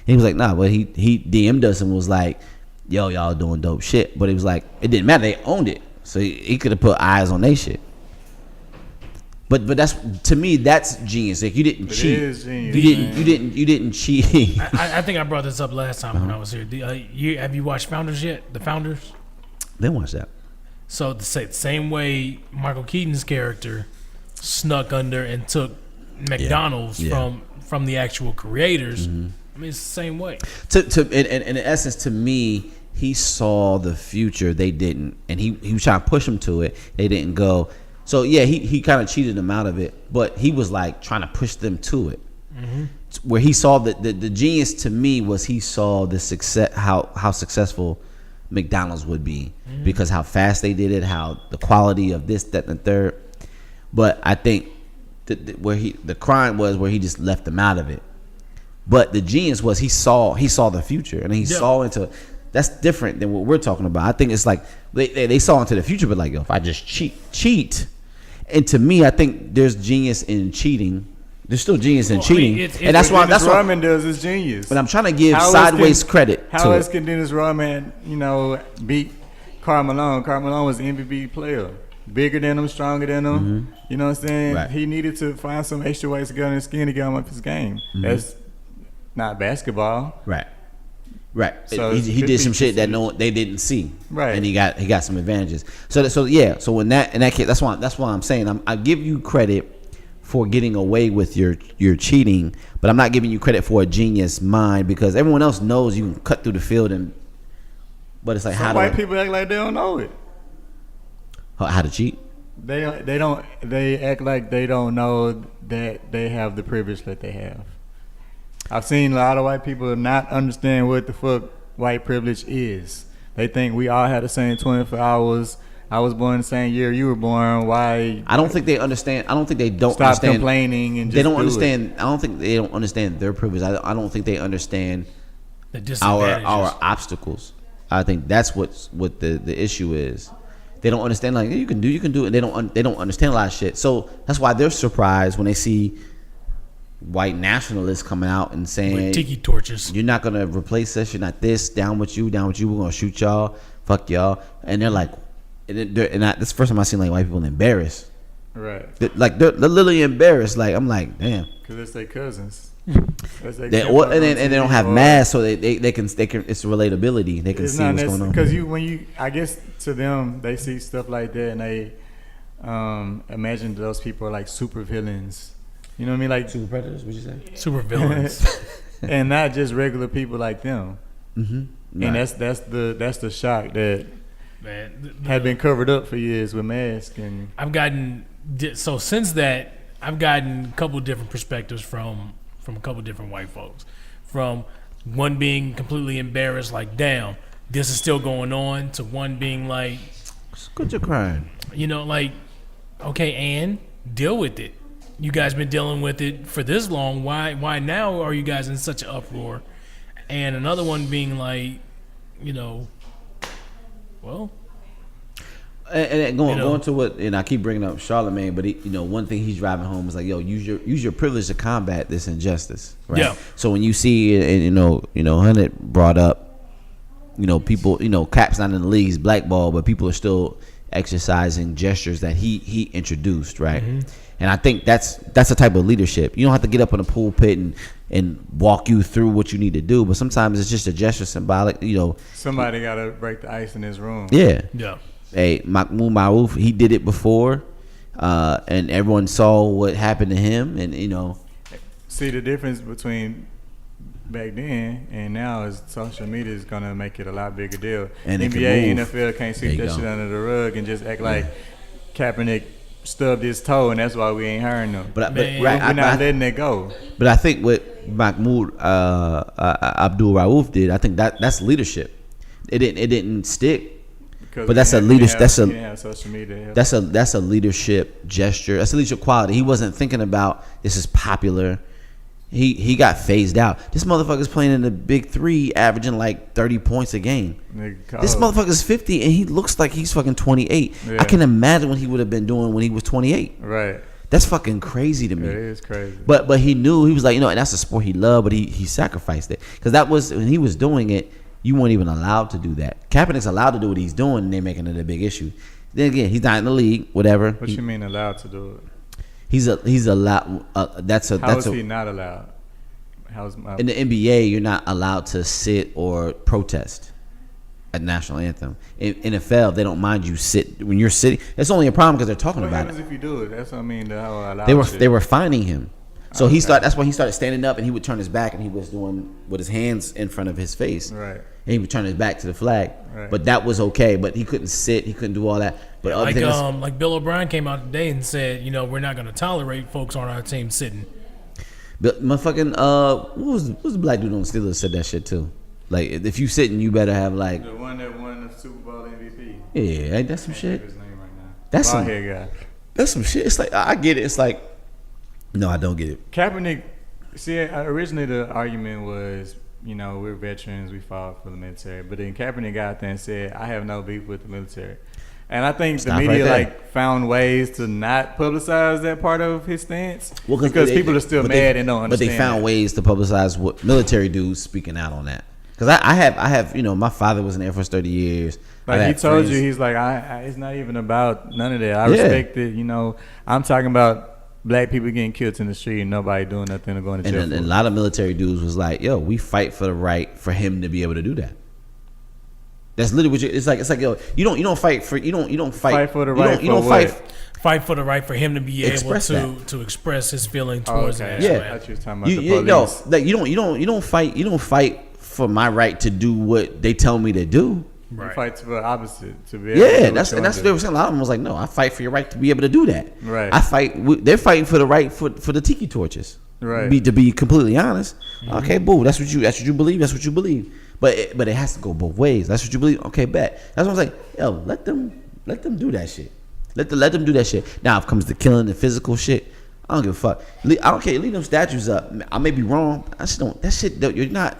He was like, nah, but he DM'd us and was like, y'all doing dope shit. But it was like, it didn't matter. They owned it. So he could have put eyes on their shit. But that's, to me, that's genius. Like, you didn't cheat. It is genius, You didn't cheat. I think I brought this up last time when I was here. Have you watched Founders yet? The Founders? Then watch that. So the same way Michael Keaton's character snuck under and took McDonald's from the actual creators. I mean, it's the same way. In essence, to me, he saw the future. They didn't, and he was trying to push them to it. They didn't go. So yeah, he kind of cheated them out of it, but he was like trying to push them to it. Where he saw the genius to me was he saw the success, how successful McDonald's would be because how fast they did it, how the quality of this, that, and the third. But I think where the crime was where he just left them out of it. But the genius was he saw the future and he saw into. That's different than what we're talking about. I think it's like they saw into the future, but like, if I just cheat. And to me, I think there's genius in cheating. There's still genius in cheating, and that's why Rodman does is genius. But I'm trying to give sideways credit. How else can Dennis Rodman, beat Karl Malone? Karl Malone was an MVP player, bigger than him, stronger than him. You know what I'm saying? Right. He needed to find some extra ways to get on his skin to get him up his game. That's not basketball. Right. So he did some shit that they didn't see. Right. And he got some advantages. So in that case, that's why I'm saying I give you credit for getting away with your cheating, but I'm not giving you credit for a genius mind because everyone else knows you can cut through the field but it's like Some white people act like they don't know it. How to cheat? They don't. They act like they don't know that they have the privilege that they have. I've seen a lot of white people not understand what the fuck white privilege is. They think we all have the same 24 hours. I was born the same year you were born. Why? I don't think they understand. I don't think they don't stop understand. complaining and just they don't do understand. it. I don't think they don't understand their privilege. I don't think they understand The disadvantages. our obstacles. I think that's what the issue is. They don't understand. Like, you can do it. And they don't understand a lot of shit. So that's why they're surprised when they see white nationalists coming out and saying, with tiki torches. "You're not gonna replace us. You're not this. Down with you. We're gonna shoot y'all. Fuck y'all." And they're like, that's the first time I seen like white people embarrassed. Right. They're literally embarrassed. Like, I'm like, damn. Because it's their cousins. And they don't have masks, so they can. It's relatability. They can see what's going on. Because I guess to them, they see stuff like that and they imagine those people are like super villains. You know what I mean? Like Super predators. What'd you say? Super villains. and not just regular people like them. Mm-hmm. And that's the shock that had been covered up for years with masks. And since that, I've gotten a couple different perspectives from a couple different white folks. From one being completely embarrassed, like, damn, this is still going on, to one being like, Quit your crying. Like, okay, and deal with it. You guys been dealing with it for this long. Why now are you guys in such an uproar? And another one being like, well. And going to what, and I keep bringing up Charlemagne, but one thing he's driving home is like, yo, use your privilege to combat this injustice, right? Yeah. So when you see, and Onehunnidt brought up, people, Cap's not in the league, he's blackballed, but people are still exercising gestures that he introduced, right? Mm-hmm. And I think that's the type of leadership. You don't have to get up in a pulpit and walk you through what you need to do, but sometimes it's just a gesture, symbolic. Somebody got to break the ice in this room. Yeah. Yeah. Hey, Mahmoud Maruf, he did it before, and everyone saw what happened to him, and See, the difference between back then and now is social media is gonna make it a lot bigger deal. And NBA, NFL can't sweep that shit under the rug and just act like Kaepernick stubbed his toe, and that's why we ain't hiring him. Man. We're not letting it go. But I think what Mahmoud Abdul Rauf did, I think that's leadership. It didn't stick. Because But that's a leadership. social media. That's a leadership gesture. That's a leadership quality. He wasn't thinking about this is popular. He got phased out. This motherfucker's playing in the Big Three, averaging like 30 points a game. This motherfucker's 50 and he looks like he's fucking 28. Yeah. I can imagine what he would have been doing when he was 28. Right. That's fucking crazy to me. It is crazy. But he knew, he was like, and that's a sport he loved, but he sacrificed it because that was when he was doing it. You weren't even allowed to do that. Kaepernick's allowed to do what he's doing, and they're making it a big issue. Then again, he's not in the league. Whatever. What you mean allowed to do it? He's allowed. How is he not allowed? How's in the NBA, you're not allowed to sit or protest at national anthem. In NFL, they don't mind you sit when you're sitting. It's only a problem because they're talking what about happens it. if you do it? That's what I mean. The how allowed They were fining him. So Okay. that's why he started standing up and he would turn his back and he was doing with his hands in front of his face. Right. And he would turn his back to the flag. Right. But that was okay. But he couldn't sit. He couldn't do all that. But other things, Like Bill O'Brien came out today and said, we're not going to tolerate folks on our team sitting. but motherfucking what was the black dude on the Steelers said that shit too? Like if you sitting, you better have like The one that won the Super Bowl MVP. yeah, ain't that some shit? His name right now. That's some Bald-head guy. that's some shit. It's like I get it. It's like no, I don't get it. Kaepernick. See, originally the argument was, we're veterans, we fought for the military. But then Kaepernick got out there and said, I have no beef with the military. And I think Stop the media right there. found ways to not publicize that part of his stance. Well, because people are still but mad and don't understand. But they found that. ways to publicize what military dudes speaking out on that. Because I have my father was in the Air Force 30 years. Like he told you, he's like, it's not even about none of that. I respect it. I'm talking about black people getting killed in the street and nobody doing nothing or going to jail. And a lot of military dudes was like, yo, we fight for the right for him to be able to do that. That's literally what it's like. Yo, you don't fight for you don't fight for the right. You don't fight. Fight for the right for him to be able to express his feeling towards the national I anthem. thought you was talking about the police. Like you don't fight for my right to do what they tell me to do. You Right. fight for the opposite to be able to do what That's you what wanna they do. were saying. A lot of them was like, no, I fight for your right to be able to do that. Right. I fight. They're fighting for the right for the tiki torches. Right. To be completely honest. Okay, boo. That's what you believe. That's what you believe. But it has to go both ways. That's what you believe. Okay, bet. That's what I'm saying. Yo, let them do that shit. Let them do that shit. Now, if it comes to killing and physical shit, I don't give a fuck. I don't care. Leave them statues up. I may be wrong. I just don't. That shit. You're not.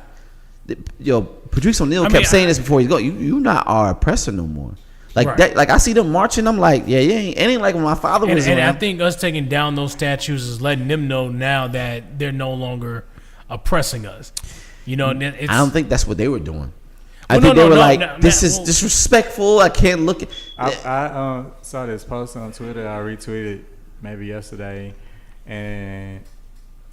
Yo, Patrice O'Neal kept saying this before he's go. You not our oppressor no more. Like Right. that. Like I see them marching. I'm like, yeah, it ain't like when my father was. And I around. think us taking down those statues is letting them know now that they're no longer oppressing us. It's, I don't think that's what they were doing. I Well, think no, they were no, like, no, this no, is well- disrespectful. I can't look at. I saw this post on Twitter. I retweeted maybe yesterday, and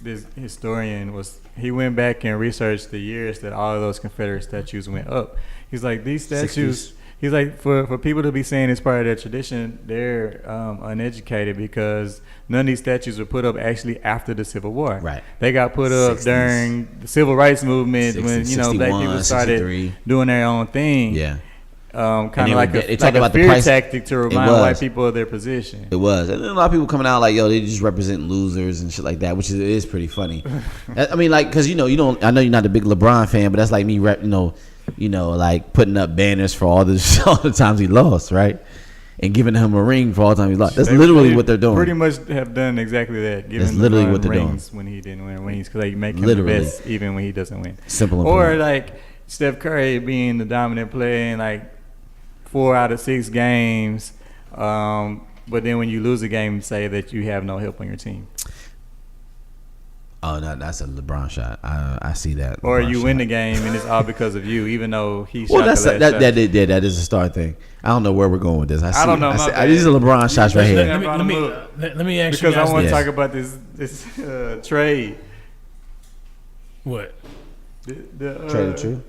this historian he went back and researched the years that all of those Confederate statues went up. He's like, these statues. 60s. He's like, for people to be saying it's part of their tradition, they're uneducated because none of these statues were put up actually after the Civil War. Right. They got put up 60s. during the Civil Rights movement 60s, when black 61, people started 63. doing their own thing. Yeah, Kind they of were like they a talked about the fear price- tactic to remind was. white people of their position. it was. And then a lot of people coming out like, yo, they just represent losers and shit like that, which is pretty funny. I mean, like, because you don't. I know you're not a big LeBron fan, but that's like me, like putting up banners for all the times he lost, right? And giving him a ring for all the times he lost. That's literally what they're doing. Pretty much have done exactly that. Giving That's literally LeBron what they're doing. rings when he didn't win rings because they make him Literally. the best even when he doesn't win. Simple and Or plain. like Steph Curry being the dominant player in like 4 out of 6 games, but then when you lose a game, say that you have no help on your team. Oh no, that's a LeBron shot. I see that. Or LeBron you win shot. the game and it's all because of you, even though he Well, shot that's the last shot. that is a star thing. I don't know where we're going with this. I don't know, my bad. These are LeBron shots right here. let me ask because you guys I want to this. talk about this trade. what. Trade the truth.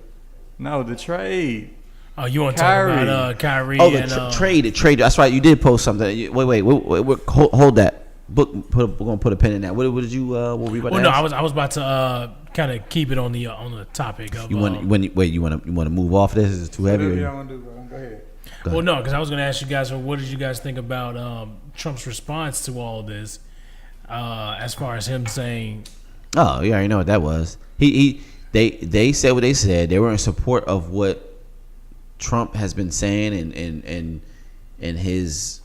No, the trade. Oh, you want to talk Kyrie. about Kyrie? Oh, the and, trade. That's right. You did post something. Wait. Hold that. We're gonna put a pin in that. What did you? What were you about Well, to no, ask? I was about to kind of keep it on the topic of. You want to move off this? Is it too heavy? Whatever Or y'all want to do, bro. Go ahead. Go Well, ahead. no, because I was going to ask you guys, well, what did you guys think about Trump's response to all this? As far as him saying, Oh, you already know what that was. They said what they said. They were in support of what Trump has been saying and his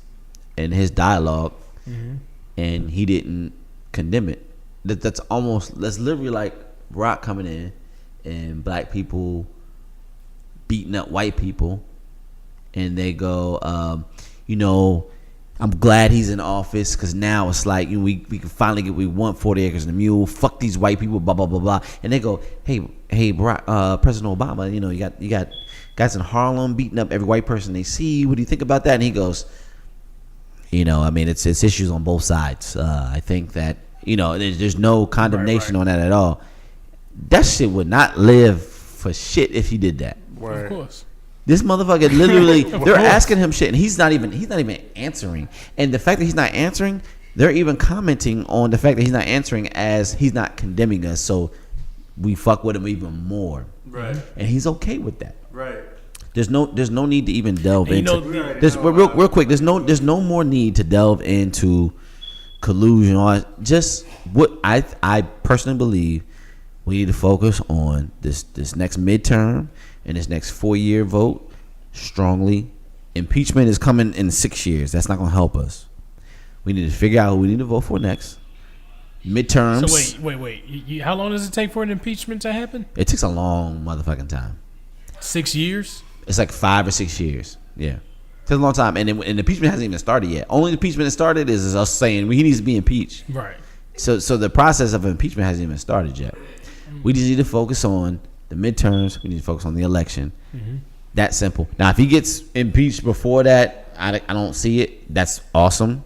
dialogue, and he didn't condemn it. That's literally like Rock coming in and black people beating up white people, and they go, I'm glad he's in office because now it's like we can finally get what we want, 40 acres and a mule. Fuck these white people, blah blah blah blah. And they go, hey, Barack, President Obama, you got guys in Harlem beating up every white person they see. What do you think about that? And he goes, it's issues on both sides. I think that there's no condemnation on that at all. That shit would not live for shit if he did that. of course. This motherfucker literally, they're asking him shit, and he's not even answering. And the fact that he's not answering, they're even commenting on the fact that he's not answering as he's not condemning us. So we fuck with him even more. Right. And he's okay with that. Right. There's no need to even delve And into. Real quick. There's no more need to delve into collusion or just what I personally believe. We need to focus on this next midterm and this next 4-year vote strongly. Impeachment is coming in 6 years. That's not going to help us. We need to figure out who we need to vote for next. Midterms. So wait. How long does it take for an impeachment to happen? It takes a long motherfucking time. 6 years? It's like 5 or 6 years. Yeah. It takes a long time. And impeachment hasn't even started yet. Only impeachment that started is us saying he needs to be impeached. Right. So the process of impeachment hasn't even started yet. We just need to focus on the midterms. We need to focus on the election. That simple. Now, if he gets impeached before that, I don't see it. That's awesome.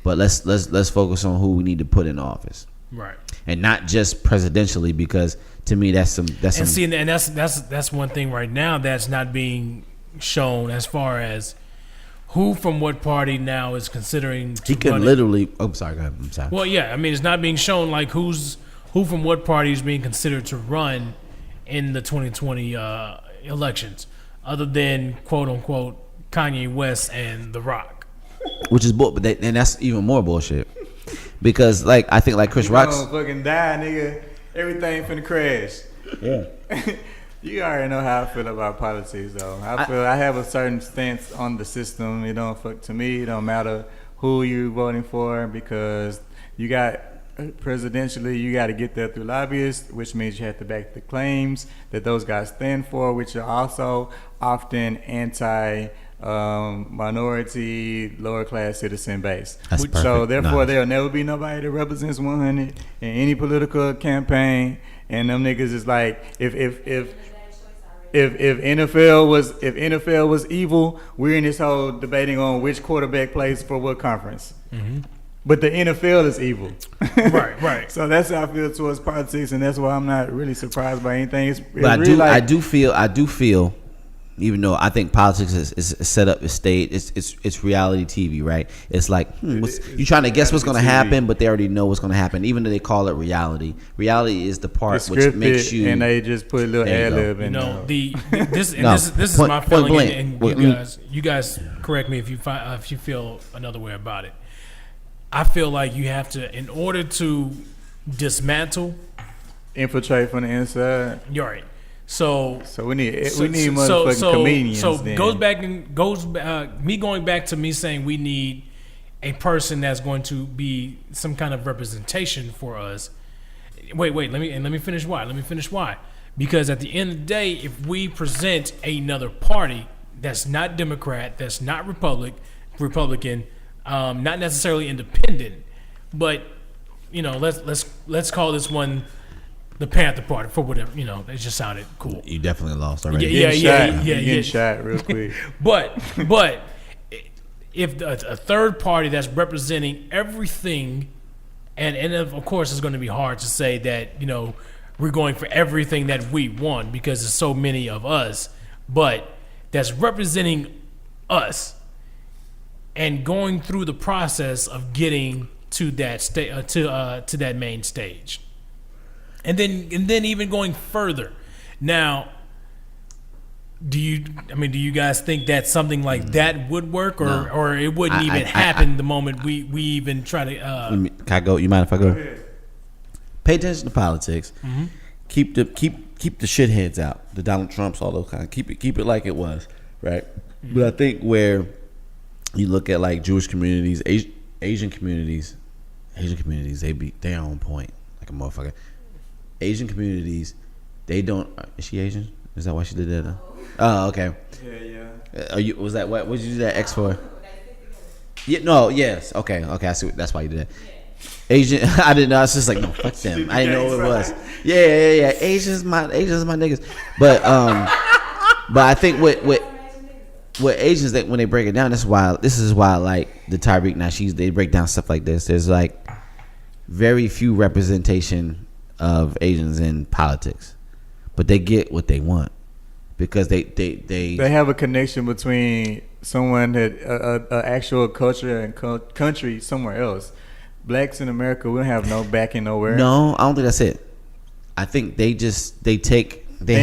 But let's focus on who we need to put in office, Right. and not just presidentially, because to me that's that's one thing right now that's not being shown as far as who from what party now is considering to he could run it. literally. Oh, sorry. Go ahead. I'm sorry. Well, yeah, I mean, it's not being shown like who from what party is being considered to run in the 2020 elections, other than quote unquote Kanye West and The Rock. Which is and that's even more bullshit, because I think Chris Rock's gonna fucking die, nigga. Everything finna crash. yeah. You already know how I feel about politics, though. I have a certain stance on the system. It don't matter who you voting for, because you got presidentially, you got to get there through lobbyists, which means you have to back the claims that those guys stand for, which are also often minority, lower class citizen base. That's So perfect. therefore, Nice. there'll never be nobody that represents Onehunnidt in any political campaign. And them niggas is like, if NFL was evil, we're in this whole debating on which quarterback plays for what conference. But the NFL is evil. Right. So that's how I feel towards politics, and that's why I'm not really surprised by anything. But I do feel, even though I think politics is set up, is staged, it's reality TV, right? It's like you're trying to guess what's going to happen, but they already know what's going to happen, even though they call it reality. Reality is the part it's which scripted, makes you. and they just put a little There you ad lib go. in No, there. this is Point- my point feeling, blank. and Wait, you guys correct me if you feel another way about it. I feel like you have to, in order to dismantle, Infiltrate from the inside. you're right. So So we need motherfucking comedians. So then. me going back to me saying we need a person that's going to be some kind of representation for us. Wait. Let me finish why. Because at the end of the day, if we present another party that's not Democrat, that's not Republican, not necessarily independent, but let's call this one the Panther Party for whatever, it just sounded cool. You definitely lost already. Yeah. Getting shot real quick. But if a third party that's representing everything, and of course it's going to be hard to say that we're going for everything that we want because there's so many of us, but that's representing us and going through the process of getting to that to that main stage, and then even going further. Now, Do you guys think that something like that would work, or No. or it wouldn't even happen the moment we even try to? Can I go? You mind if I go? Pay attention to politics. Mm-hmm. Keep the shitheads out. The Donald Trumps, all those kind of keep it like it was, right? Mm-hmm. But I think where you look at like Jewish communities, Asian communities, they're on point like a motherfucker. Asian communities, they don't. Is she Asian? Is that why she did that? Oh, okay. Yeah. Was that what? What did you do that X for? Yeah. No. Yes. Okay. I see. That's why you did that. Asian. I didn't know. I was just like, no, fuck them. I didn't know what it was. Yeah. Asians my niggas. But I think what Asians, that when they break it down, this is why like the Tyreek now they break down stuff like this. There's like very few representation of Asians in politics, but they get what they want because they have a connection between someone that a actual culture and country somewhere else. Blacks in America, we don't have no backing nowhere. No, I don't think that's it. I think they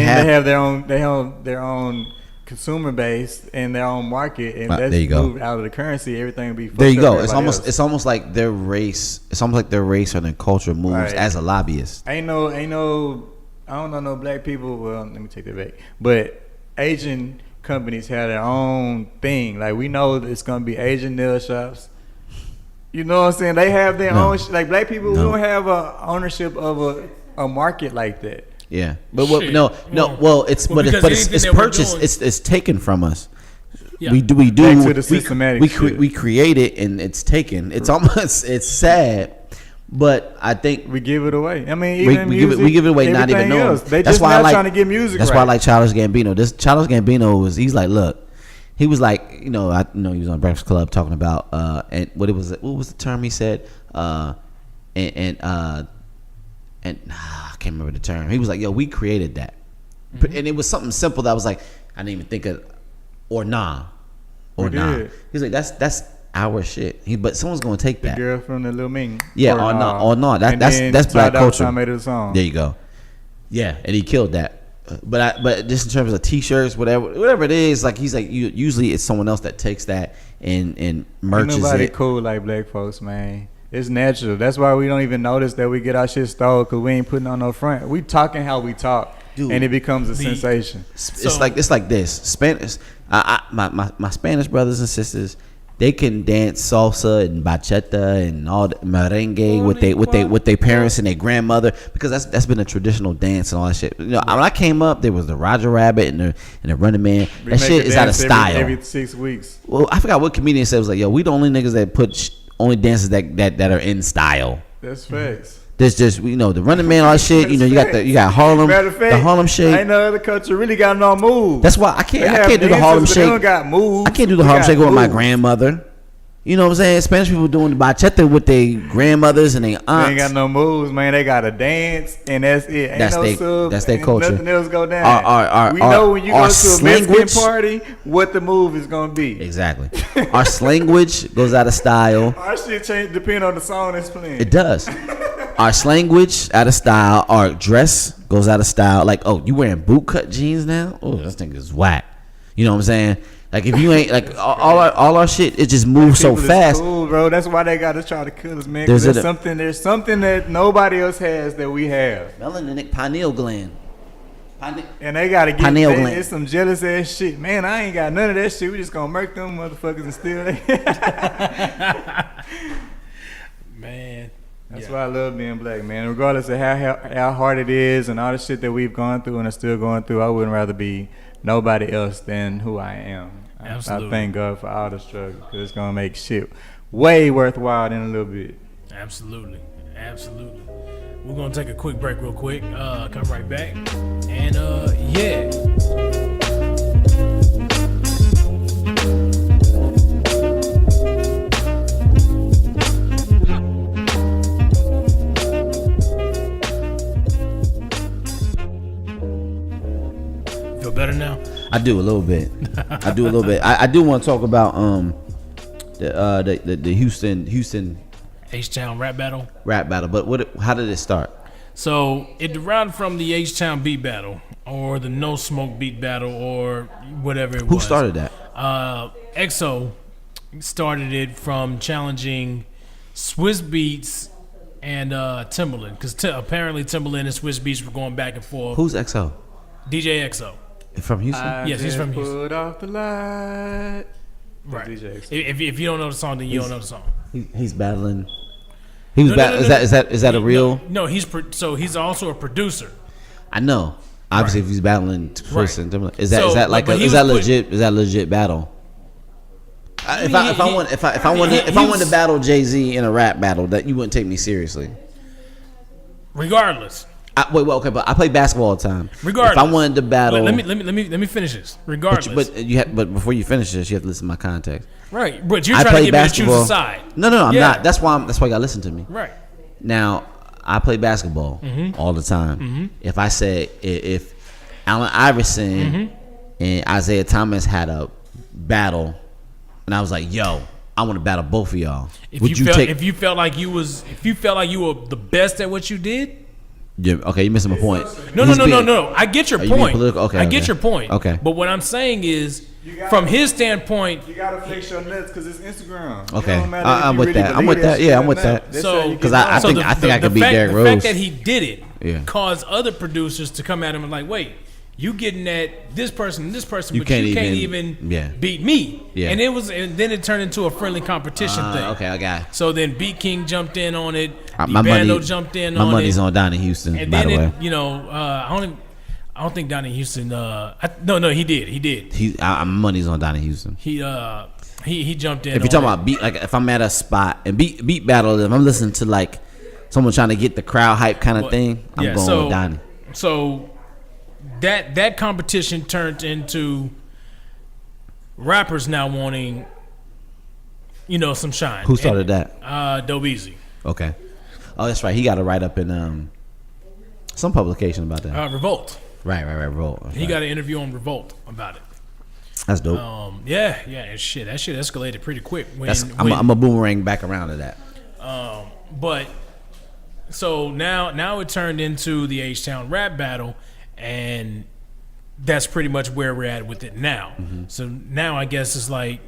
have their own consumer base and their own market, and there that's you go. moved out of the currency. Everything will be fucked there you up go. It's almost like their race. It's almost like their race or their culture moves Right. as a lobbyist. Ain't no. I don't know no black people. Well, let me take that back. But Asian companies have their own thing. Like we know that it's gonna be Asian nail shops. You know what I'm saying? They have their own. Like black people, we don't have a ownership of a market like that. Yeah, but Shit. Well, it's purchased. It's taken from us. Yeah. We do. Back to the systematic shit. We create it and it's taken. It's almost sad, but I think We give it away. I mean, we even we give it away, not even everything knowing. else. They That's just why I not like trying to get music. That's right. why I like Childish Gambino. This Childish Gambino he's like, look, he was like, I know he was on Breakfast Club talking about and what was the term he said, I can't remember the term. He was like, yo, we created that. Mm-hmm. And it was something simple that was like, I didn't even think of, or nah. We Nah. did. He's like, that's our shit. But someone's gonna take The that. girl from the Lil Ming. Yeah, or no. That's black culture. Made a song. There you go. Yeah, and he killed that. But just in terms of T-shirts, whatever it is, like he's like, usually it's someone else that takes that and merges Ain't nobody it. cool like black folks, man. It's natural. That's why we don't even notice that we get our shit stole because we ain't putting on no front. We talking how we talk, Dude, and it becomes a sensation. It's like this. Spanish. My Spanish brothers and sisters, they can dance salsa and bachata and all the merengue with their parents and their grandmother because that's been a traditional dance and all that shit. When I came up, there was the Roger Rabbit and the Running Man. We That make shit a is out of dance style. every 6 weeks. Well, I forgot what comedian said. It was like, yo, we the only niggas that put only dances that are in style. That's facts. There's just the Running Man, all that shit. You got Harlem, Matter of fact, the Harlem Shake. Ain't no other country really got no moves. That's why I can't do the Harlem Shake. Shake. They don't got moves. I can't do the Harlem Shake with my grandmother. You know what I'm saying? Spanish people doing the bachata with their grandmothers and their aunts. They ain't got no moves, man. They got a dance, and that's it. Ain't That's their culture. Nothing else go down. We know when you go to a Mexican party, what the move is gonna be. Exactly. Our slanguage goes out of style. Our shit change depending on the song that's playing. It does. Our slanguage out of style. Our dress goes out of style. Like, oh, you wearing bootcut jeans now? Oh, this thing is whack. You know what I'm saying? Like if you ain't like all our shit, it just moves so fast. Cool, bro. That's why they got to try to kill us, man. There's something that nobody else has that we have. Melanic pineal gland. And they got to get pineal gland. It's some jealous ass shit, man. I ain't got none of that shit. We just gonna murk them motherfuckers and steal Man. That's why I love being black, man. Regardless of how hard it is and all the shit that we've gone through and are still going through, I wouldn't rather be nobody else than who I am. Absolutely. I thank God for all the struggle because it's going to make shit way worthwhile in a little bit. Absolutely. We're going to take a quick break real quick. Come right back. And, yeah. Feel better now? I do a little bit. I do want to talk about the Houston H-Town rap battle. But how did it start? So it derived from the H-Town beat battle or the No Smoke beat battle or whatever it was. Who started that? EXO started it from challenging Swiss Beats and Timbaland, because apparently Timbaland and Swiss Beats were going back and forth. Who's XO? DJ EXO. From Houston? Yes, he's from Houston. Put off the light. Right. DJ EXO. If you don't know the song, then you don't know the song. He's battling. He was Is that a real? No, he's also a producer. I know. Obviously, Right. if he's battling Chris Right. and Timbaland, is that legit battle? If I wanted to battle Jay-Z in a rap battle, that you wouldn't take me seriously. Regardless. Okay, but I play basketball all the time. Regardless. If I wanted to battle, Let me finish this. Regardless. but before you finish this, you have to listen to my context. Right. But you're I trying play to get basketball. me to choose a side. No, I'm Yeah. not. That's why you gotta listen to me. Right. Now, I play basketball all the time. If I said if Allen Iverson and Isaiah Thomas had a battle, and I was like, "Yo, I want to battle both of y'all," If you felt like you were the best at what you did. Yeah, okay, you're missing my point. No. I get your Are you being point. political? Okay, I get okay. your point. Okay. But what I'm saying is, from his standpoint, You gotta fix your nuts because it's Instagram. Okay. It don't matter if I'm you with really that. I'm believe with that. shit Yeah, or I'm with not. that. That's So- how you Because get I down. think I could beat Derrick the Rose. fact that he did it Yeah. caused other producers to come at him and like, wait, you getting at this person and this person, You but can't you can't even- even yeah. beat me. Yeah. And then it turned into a friendly competition thing. Okay, I got it. So then Beat King jumped in on it. My Bando money jumped in My on money's it. on Donnie Houston, And by then the way. I don't think Donnie Houston. No, he did. My money's on Donnie Houston. He jumped in. If you're talking about beat, like if I'm at a spot and beat battle, if I'm listening to like someone trying to get the crowd hype kind of thing, I'm going with Donnie. So that competition turned into rappers now wanting, some shine. Who started that? Dope Easy. Okay. Oh, that's right. He got a write up in some publication about that. Revolt. Right. Revolt. He got an interview on Revolt about it. That's dope. Yeah, and shit. That shit escalated pretty quick. I'm a boomerang back around to that. But so now it turned into the H-Town rap battle, and that's pretty much where we're at with it now. So now I guess it's like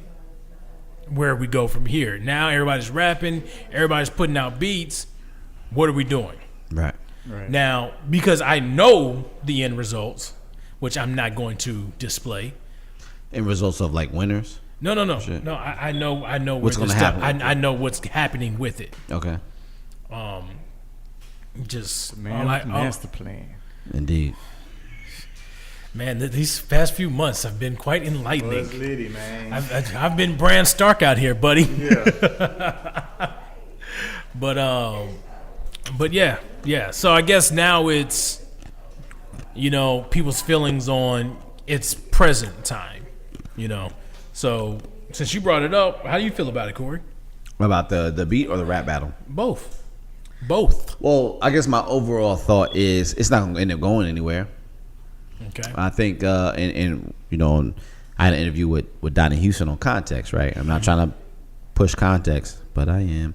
where we go from here. Now everybody's rapping, everybody's putting out beats. What are we doing? Right. Now, because I know the end results, which I'm not going to display. In results of like winners. No. Shit. No, I know What's where gonna this stuff. happen? I know what's happening with it. Okay. Just Master plan. Indeed. man, these past few months have been quite enlightening. Buzz Liddy, man. I've been Bran Stark out here, buddy. Yeah. But yeah. So I guess now it's people's feelings on its present time. So since you brought it up, how do you feel about it, Corey? About the beat or the rap battle? Both. Well, I guess my overall thought is it's not going to end up going anywhere. Okay. I think, I had an interview with Donnie Houston on Context, right? I'm not trying to push context, but I am.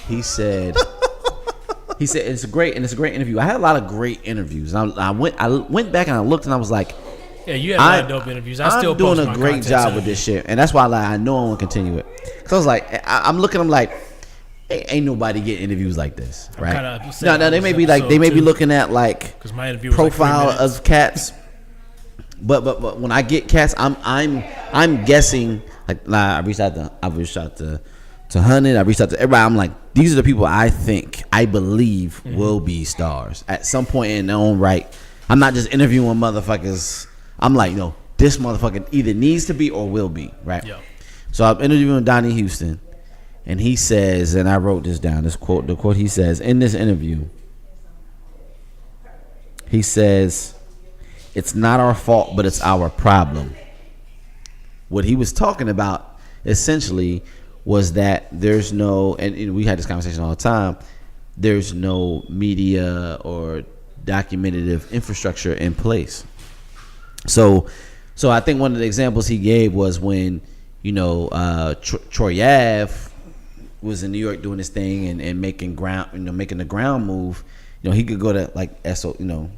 He said it's a great interview. I had a lot of great interviews. I went back and I looked and I was like, yeah, you had a lot of dope interviews. I'm doing a great job with this shit, and that's why I know I want to continue it. Cause I was like, I'm looking, I'm like, ain't nobody getting interviews like this, right? No, they may be like, they may be looking at like my interview was profile like 3 minutes. of cats, but when I get cats, I'm guessing like I reached out to Onehunnidt, I reached out to everybody. I'm like, these are the people I believe will be stars at some point in their own right. I'm not just interviewing motherfuckers. I'm like, no, this motherfucker either needs to be or will be, right? Yeah. So I'm interviewing Donnie Houston, and he says, and I wrote this down, the quote he says in this interview, he says, "It's not our fault, but it's our problem." What he was talking about essentially was that there's no, and we had this conversation all the time, there's no media or documentative infrastructure in place. So I think one of the examples he gave was when, Troy Ave was in New York doing his thing and making the ground move, he could go to like SOBs,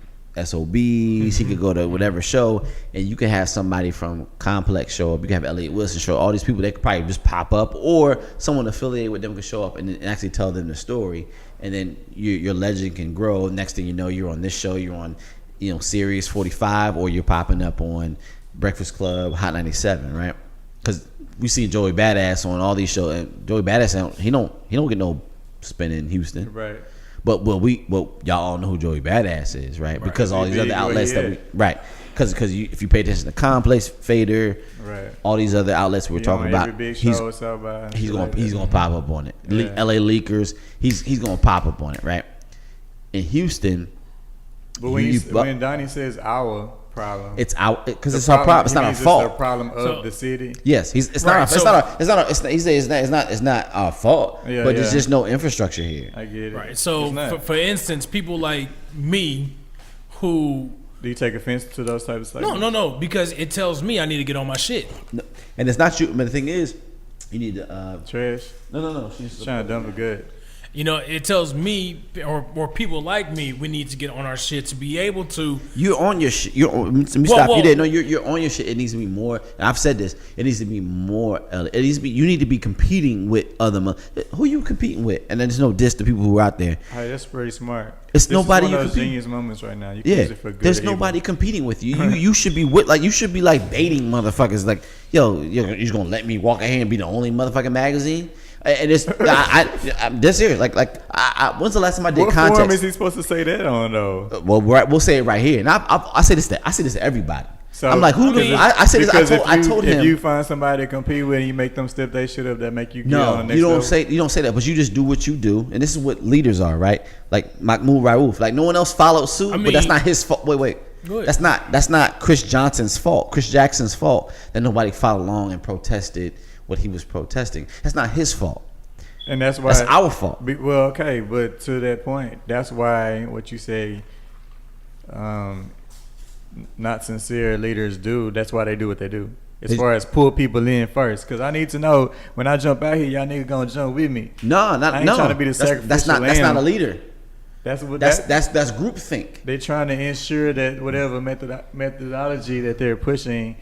he could go to whatever show, and you can have somebody from Complex show up, you can have Elliott Wilson show up, all these people, they could probably just pop up, or someone affiliated with them could show up and actually tell them the story, and then your legend can grow. Next thing you know, you're on this show, you're on Series 45, or you're popping up on Breakfast Club, Hot 97, right? Because we see Joey Badass on all these shows, and Joey Badass, he don't get no spin in Houston, Right. But y'all all know who Joey Badass is, right? Because all these other outlets because if you pay attention to Complex, Fader, right, all these other outlets we're talking about, he's gonna pop up on it. Yeah. LA Leakers, he's gonna pop up on it, right? In Houston, but when Donnie says our problem, it's our, because it's our problem. It's not our fault. It's the problem of the city. Yes, it's not our fault. Yeah, but there's just no infrastructure here. I get it. Right. So for instance, people like me who. Do you take offense to those types of things? No, because it tells me I need to get on my shit. No, and it's not you. But the thing is, you need to trash. No. She's trying to dump it good. It tells me or people like me, we need to get on our shit to be able to. You're on your shit. Let me stop you there. No, you're on your shit. It needs to be more. And I've said this. It needs to be more. It needs to be. You need to be competing with other. Who you competing with? And then there's no diss to people who are out there. Hey, that's pretty smart. It's nobody is one you of those compete. genius moments right now. You can use it for good. There's nobody competing with you. You should be you should be like baiting motherfuckers. Like, you're just gonna let me walk ahead and be the only motherfucking magazine? And it's I'm dead serious. Like when's the last time I did context? What forum is he supposed to say that on though? Well, we'll say it right here. And I say this to everybody. So I'm like, who? I say this. I told him. If you find somebody to compete with and you make them step they should have, that make you get on the next level. You don't say that, but you just do what you do, and this is what leaders are, right? Like Mahmoud Raouf. Like, no one else followed suit, but that's not his fault. Wait. That's not Chris Jackson's fault that nobody followed along and protested what he was protesting. That's not his fault. And that's why that's our fault. Well, okay, but to that point, that's why what you say, not sincere leaders do. That's why they do what they do. As far as pull people in first, because I need to know when I jump out here, y'all niggas gonna jump with me. I ain't trying to be the sacrificial That's not a leader. That's groupthink. They're trying to ensure that whatever methodology that they're pushing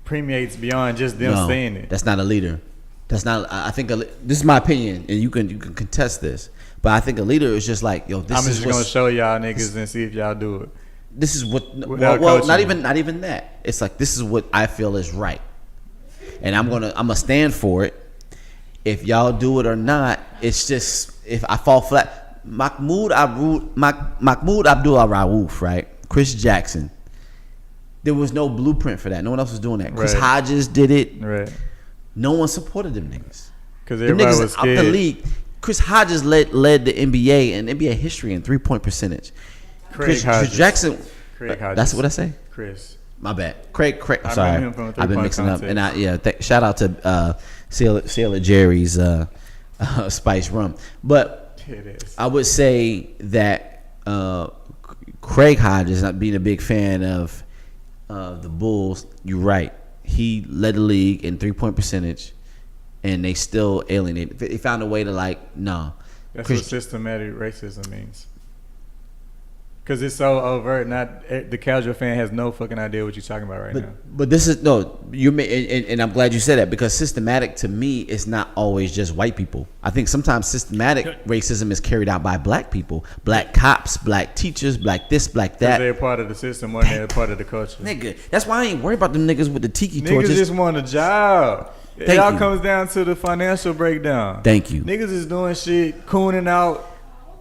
permeates beyond just them saying it. That's not a leader. That's not. I think this is my opinion, and you can contest this. But I think a leader is just like, I'm just gonna show y'all niggas and see if y'all do it. This is what. Well, not even that. It's like, this is what I feel is right, and I'm gonna stand for it. If y'all do it or not, it's just, if I fall flat. Mahmoud Abdul Raouf, right? Chris Jackson. There was no blueprint for that. No one else was doing that. Chris Hodges did it. Right. No one supported them niggas. Because everybody niggas was scared. Out the league. Chris Hodges led the NBA and NBA history in 3-point percentage. Chris Jackson. Craig Hodges. That's what I say. Chris. My bad. Craig. Sorry, I've been mixing up. And shout out to Sailor Jerry's Spice Rum. But I would say that Craig Hodges, not being a big fan of the Bulls, you're right. He led the league in 3-point percentage, and they still alienated. They found a way to That's what systematic racism means. Because it's so overt. Not the casual fan has no fucking idea what you're talking about now. But this is and I'm glad you said that, because systematic to me is not always just white people. I think sometimes systematic racism is carried out by black people, black cops, black teachers, black this, black that. They're part of the system more than they're part of the culture. Nigga, that's why I ain't worried about them niggas with the tiki torches. Niggas just want a job. It all comes down to the financial breakdown. Thank you. Niggas is doing shit, cooning out.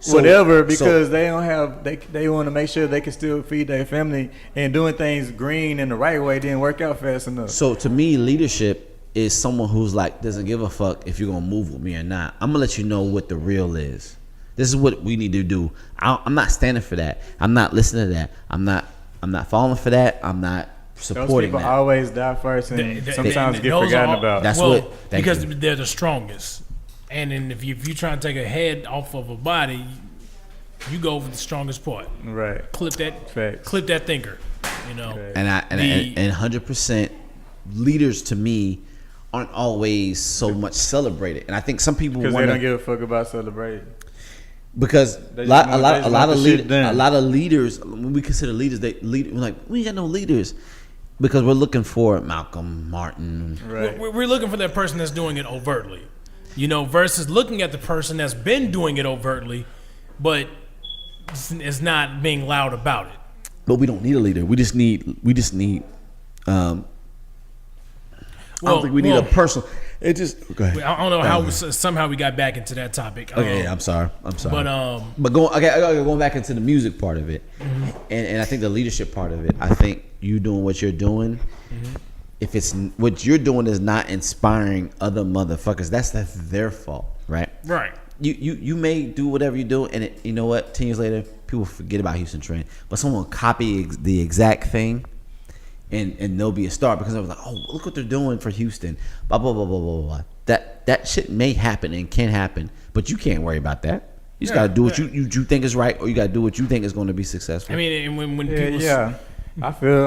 Whatever, because they don't have, they want to make sure they can still feed their family, and doing things green in the right way didn't work out fast enough. So to me, leadership is someone who's like, doesn't give a fuck if you're gonna move with me or not. I'm gonna let you know what the real is. This is what we need to do. I'm not standing for that. I'm not listening to that. I'm not falling for that. I'm not supporting that. Those people always die first, and sometimes get forgotten about. That's because they're the strongest. And then if you try to take a head off of a body, you go for the strongest part. Right. Clip that. Facts. Clip that thinker. You know. Facts. And 100% leaders to me aren't always so much celebrated. And I think some people because they don't give a fuck about celebrating. Because They a just lot, want- a they lot, just a lot want of the shit leaders, done. a lot of leaders. When we consider leaders, we're like, we ain't got no leaders because we're looking for Malcolm, Martin. Right. We're looking for that person that's doing it overtly, versus looking at the person that's been doing it overtly, but is not being loud about it. But we don't need a leader. We just need. I don't think we need a person. It just. Go ahead. I don't know how somehow we got back into that topic. Okay, yeah, I'm sorry. But going back into the music part of it, and I think the leadership part of it. I think you doing what you're doing. If it's what you're doing is not inspiring other motherfuckers, that's their fault, right? Right. You may do whatever you do, and you know what? 10 years later, people forget about Houston Trend, but someone will copy the exact thing, and they'll be a star because I was like, oh, look what they're doing for Houston. Blah blah blah blah blah blah. That shit may happen and can happen, but you can't worry about that. You just gotta do what you think is right, or you gotta do what you think is going to be successful. I mean, and when Yeah, people yeah.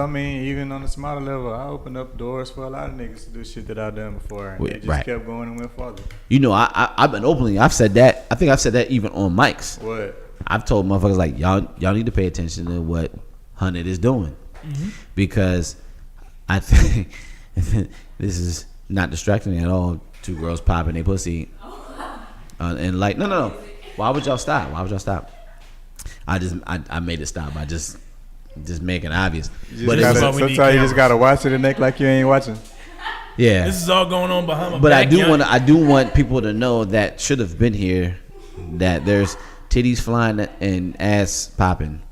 I mean, even on the smaller level, I opened up doors for a lot of niggas to do shit that I've done before, and they just kept going and went farther. I've been openly. I've said that. I think I've said that even on mics. What? I've told motherfuckers like y'all need to pay attention to what Hunnidt is doing, because I think this is not distracting at all. Two girls popping their pussy, and like no. Why would y'all stop? I made it stop by just making it obvious. But Sometimes you just gotta watch it and act like you ain't watching. yeah, this is all going on behind my but back. I do want people to know that should have been here that there's titties flying and ass popping.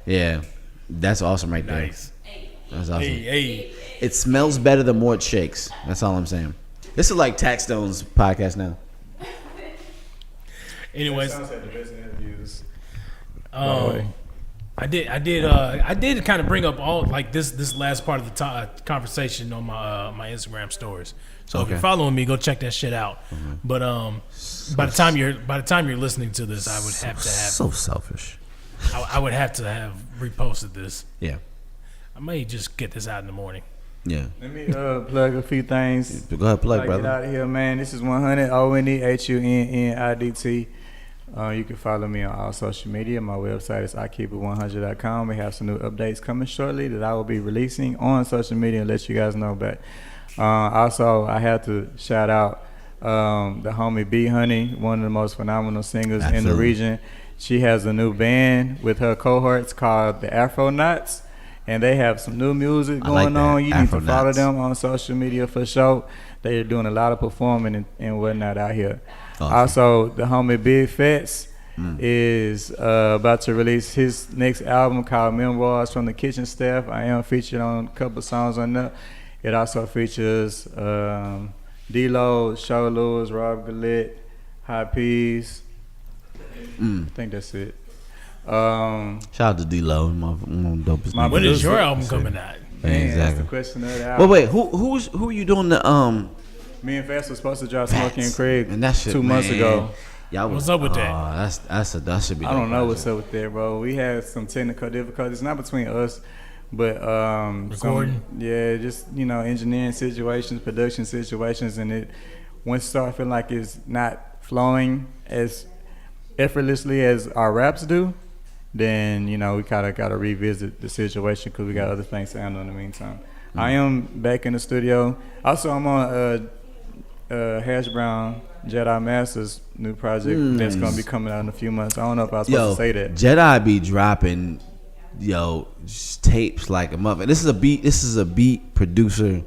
Yeah, that's awesome right there. Nice. That's awesome. Hey. It smells better the more it shakes. That's all I'm saying. This is like Tax Stone's podcast now. Anyways, Sounds like the best interviews. I did kind of bring up all like this last part of the conversation on my Instagram stories. So if you're following me, go check that shit out. But by the time you're listening to this, I would have to have So selfish. I would have to have reposted this. Yeah. I may just get this out in the morning. Yeah. Let me plug a few things. Go ahead, plug, Get brother. out of here, man. This is 100 ONEHUNNIDT. You can follow me on all social media. My website is IKeepIt100.com. We have some new updates coming shortly that I will be releasing on social media and let you guys know about. Also, I have to shout out the homie B Honey, one of the most phenomenal singers in the region. She has a new band with her cohorts called the Afronauts, and they have some new music going on. You need to follow them on social media for sure. They are doing a lot of performing and whatnot out here. Awesome. Also, the homie Big Fats is about to release his next album called Memoirs from the Kitchen Staff. I am featured on a couple songs on that. It also features D-Lo, Show Lewis, Rob Gillette, High Peas. I think that's it. Shout out to D-Lo, my dopest nigga. When is your album coming out? Man, that's the Exactly. question of the album. Wait, who are you doing the Me and Fats was supposed to drop Smokey and Craig and that shit, 2 months man. ago. Y'all What's up with that? That should be. I don't know what's up with that, bro. We had some technical difficulties, not between us, but Recording? just engineering situations, production situations, and it once start feeling like it's not flowing as effortlessly as our raps do, then we kind of got to revisit the situation because we got other things to handle in the meantime. I am back in the studio. Also, I'm on Hash Brown Jedi Masters new project that's gonna be coming out in a few months. I don't know if I was supposed to say that. Jedi be dropping tapes like a mother. This is a beat producer.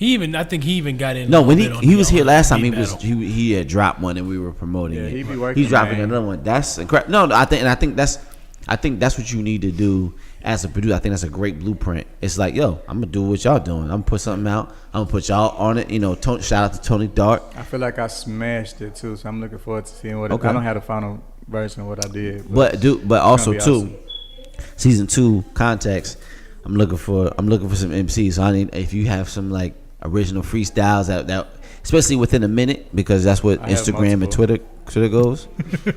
I think he even got in. No, when on he was here last time, beat battle. he had dropped one and we were promoting it. he be working, He's dropping man. another one. That's incredible. No, I think that's what you need to do as a producer. I think that's a great blueprint. It's like, I'm gonna do what y'all doing. I'm gonna put something out. I'm gonna put y'all on it. Shout out to Tony Dark. I feel like I smashed it too, so I'm looking forward to seeing what. Okay. I don't have the final version of what I did, But also gonna be too, awesome. season 2 context. I'm looking for some MCs. So I need, if you have some like original freestyles that especially within a minute, because that's what I have Instagram and multiple. Twitter goes.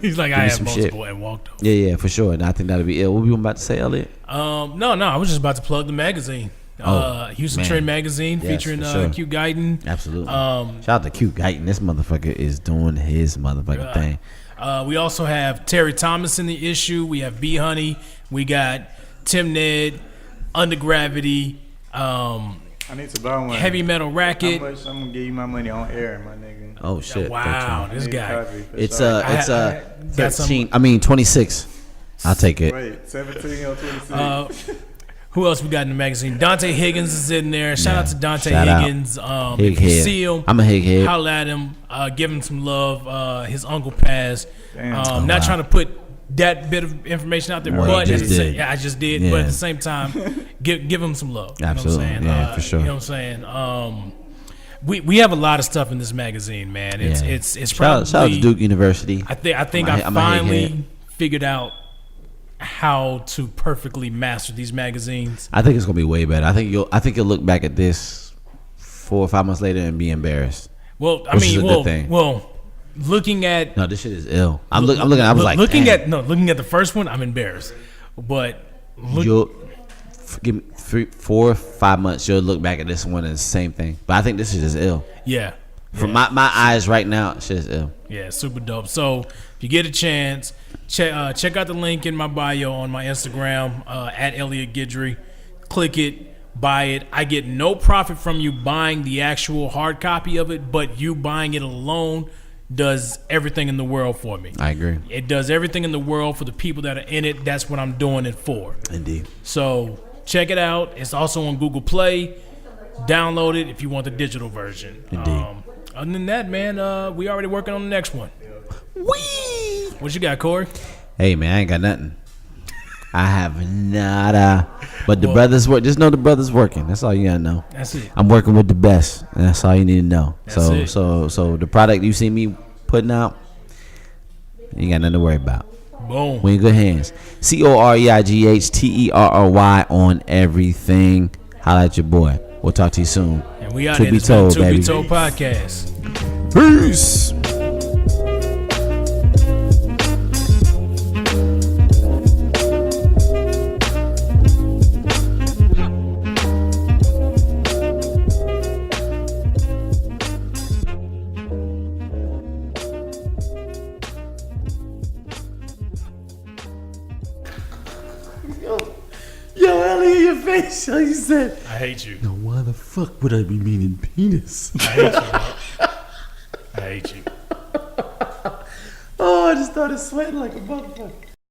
He's like, Give I me have some multiple shit. and walked over. Yeah, for sure. And I think that'll be ill. What were you about to say, Elliot? No, I was just about to plug the magazine. Houston man. Trend Magazine Yes, featuring for sure. Q Guyton. Absolutely. Shout out to Q Guyton. This motherfucker is doing his motherfucking thing. We also have Terry Thomas in the issue. We have B Honey. We got Tim Ned, Under Gravity, I need to buy one. Heavy Metal Racket. How much I'm gonna give you my money on air, my nigga? Oh shit! Wow, this guy. It's got 13. I mean 26. I'll take it. Wait, 17 or 26? Who else we got in the magazine? Dante Higgins is in there. Shout out to Dante shout out. Higgins. Hig If you head. see him, I'm a hig head. holla at him. Give him some love. His uncle passed. Damn. Not trying to put that bit of information out there, Well, but you just did. I just did. Yeah. But at the same time, give him some love. Absolutely. You know what I'm saying? Yeah, for sure. You know what I'm saying? We have a lot of stuff in this magazine, man. It's probably shout out to Duke University. I think I'm I a hig finally head. figured out how to perfectly master these magazines. I think it's gonna be way better. I think you'll look back at this 4 or 5 months later and be embarrassed. Well, I Which is mean, a good thing. looking at No, this shit is ill. I'm looking. I was like, looking damn. at the first one, I'm embarrassed. But You'll give me 3, 4, 5 months. You'll look back at this one and the same thing. But I think this shit is ill. yeah, From my eyes right now, shit is ill. yeah, super dope. So if you get a chance, check out the link in my bio on my Instagram at Elliot Guidry. Click it, buy it. I get no profit from you buying the actual hard copy of it, but you buying it alone does everything in the world for me. I agree. It does everything in the world for the people that are in it. That's what I'm doing it for. Indeed. So check it out. It's also on Google Play. Download it if you want the digital version. Indeed. Other than that, man, we already working on the next one. Whee! What you got, Corey? Hey man, I ain't got nothing. I have nada. But the brothers work. Just know the brothers working. That's all you gotta know. That's it. I'm working with the best, and that's all you need to know. That's it. So the product you see me putting out, you ain't got nothing to worry about. Boom. We in good hands. COREIGHTERRY on everything. Holla at your boy. We'll talk to you soon. And we out To here. be It's been told, To baby. Be Told podcast. Peace. Yo, Ellie, in your face. How you said? I hate you. Now, why the fuck would I be meaning penis? I hate you. Bro. I hate you. Oh, I just started sweating like a motherfucker.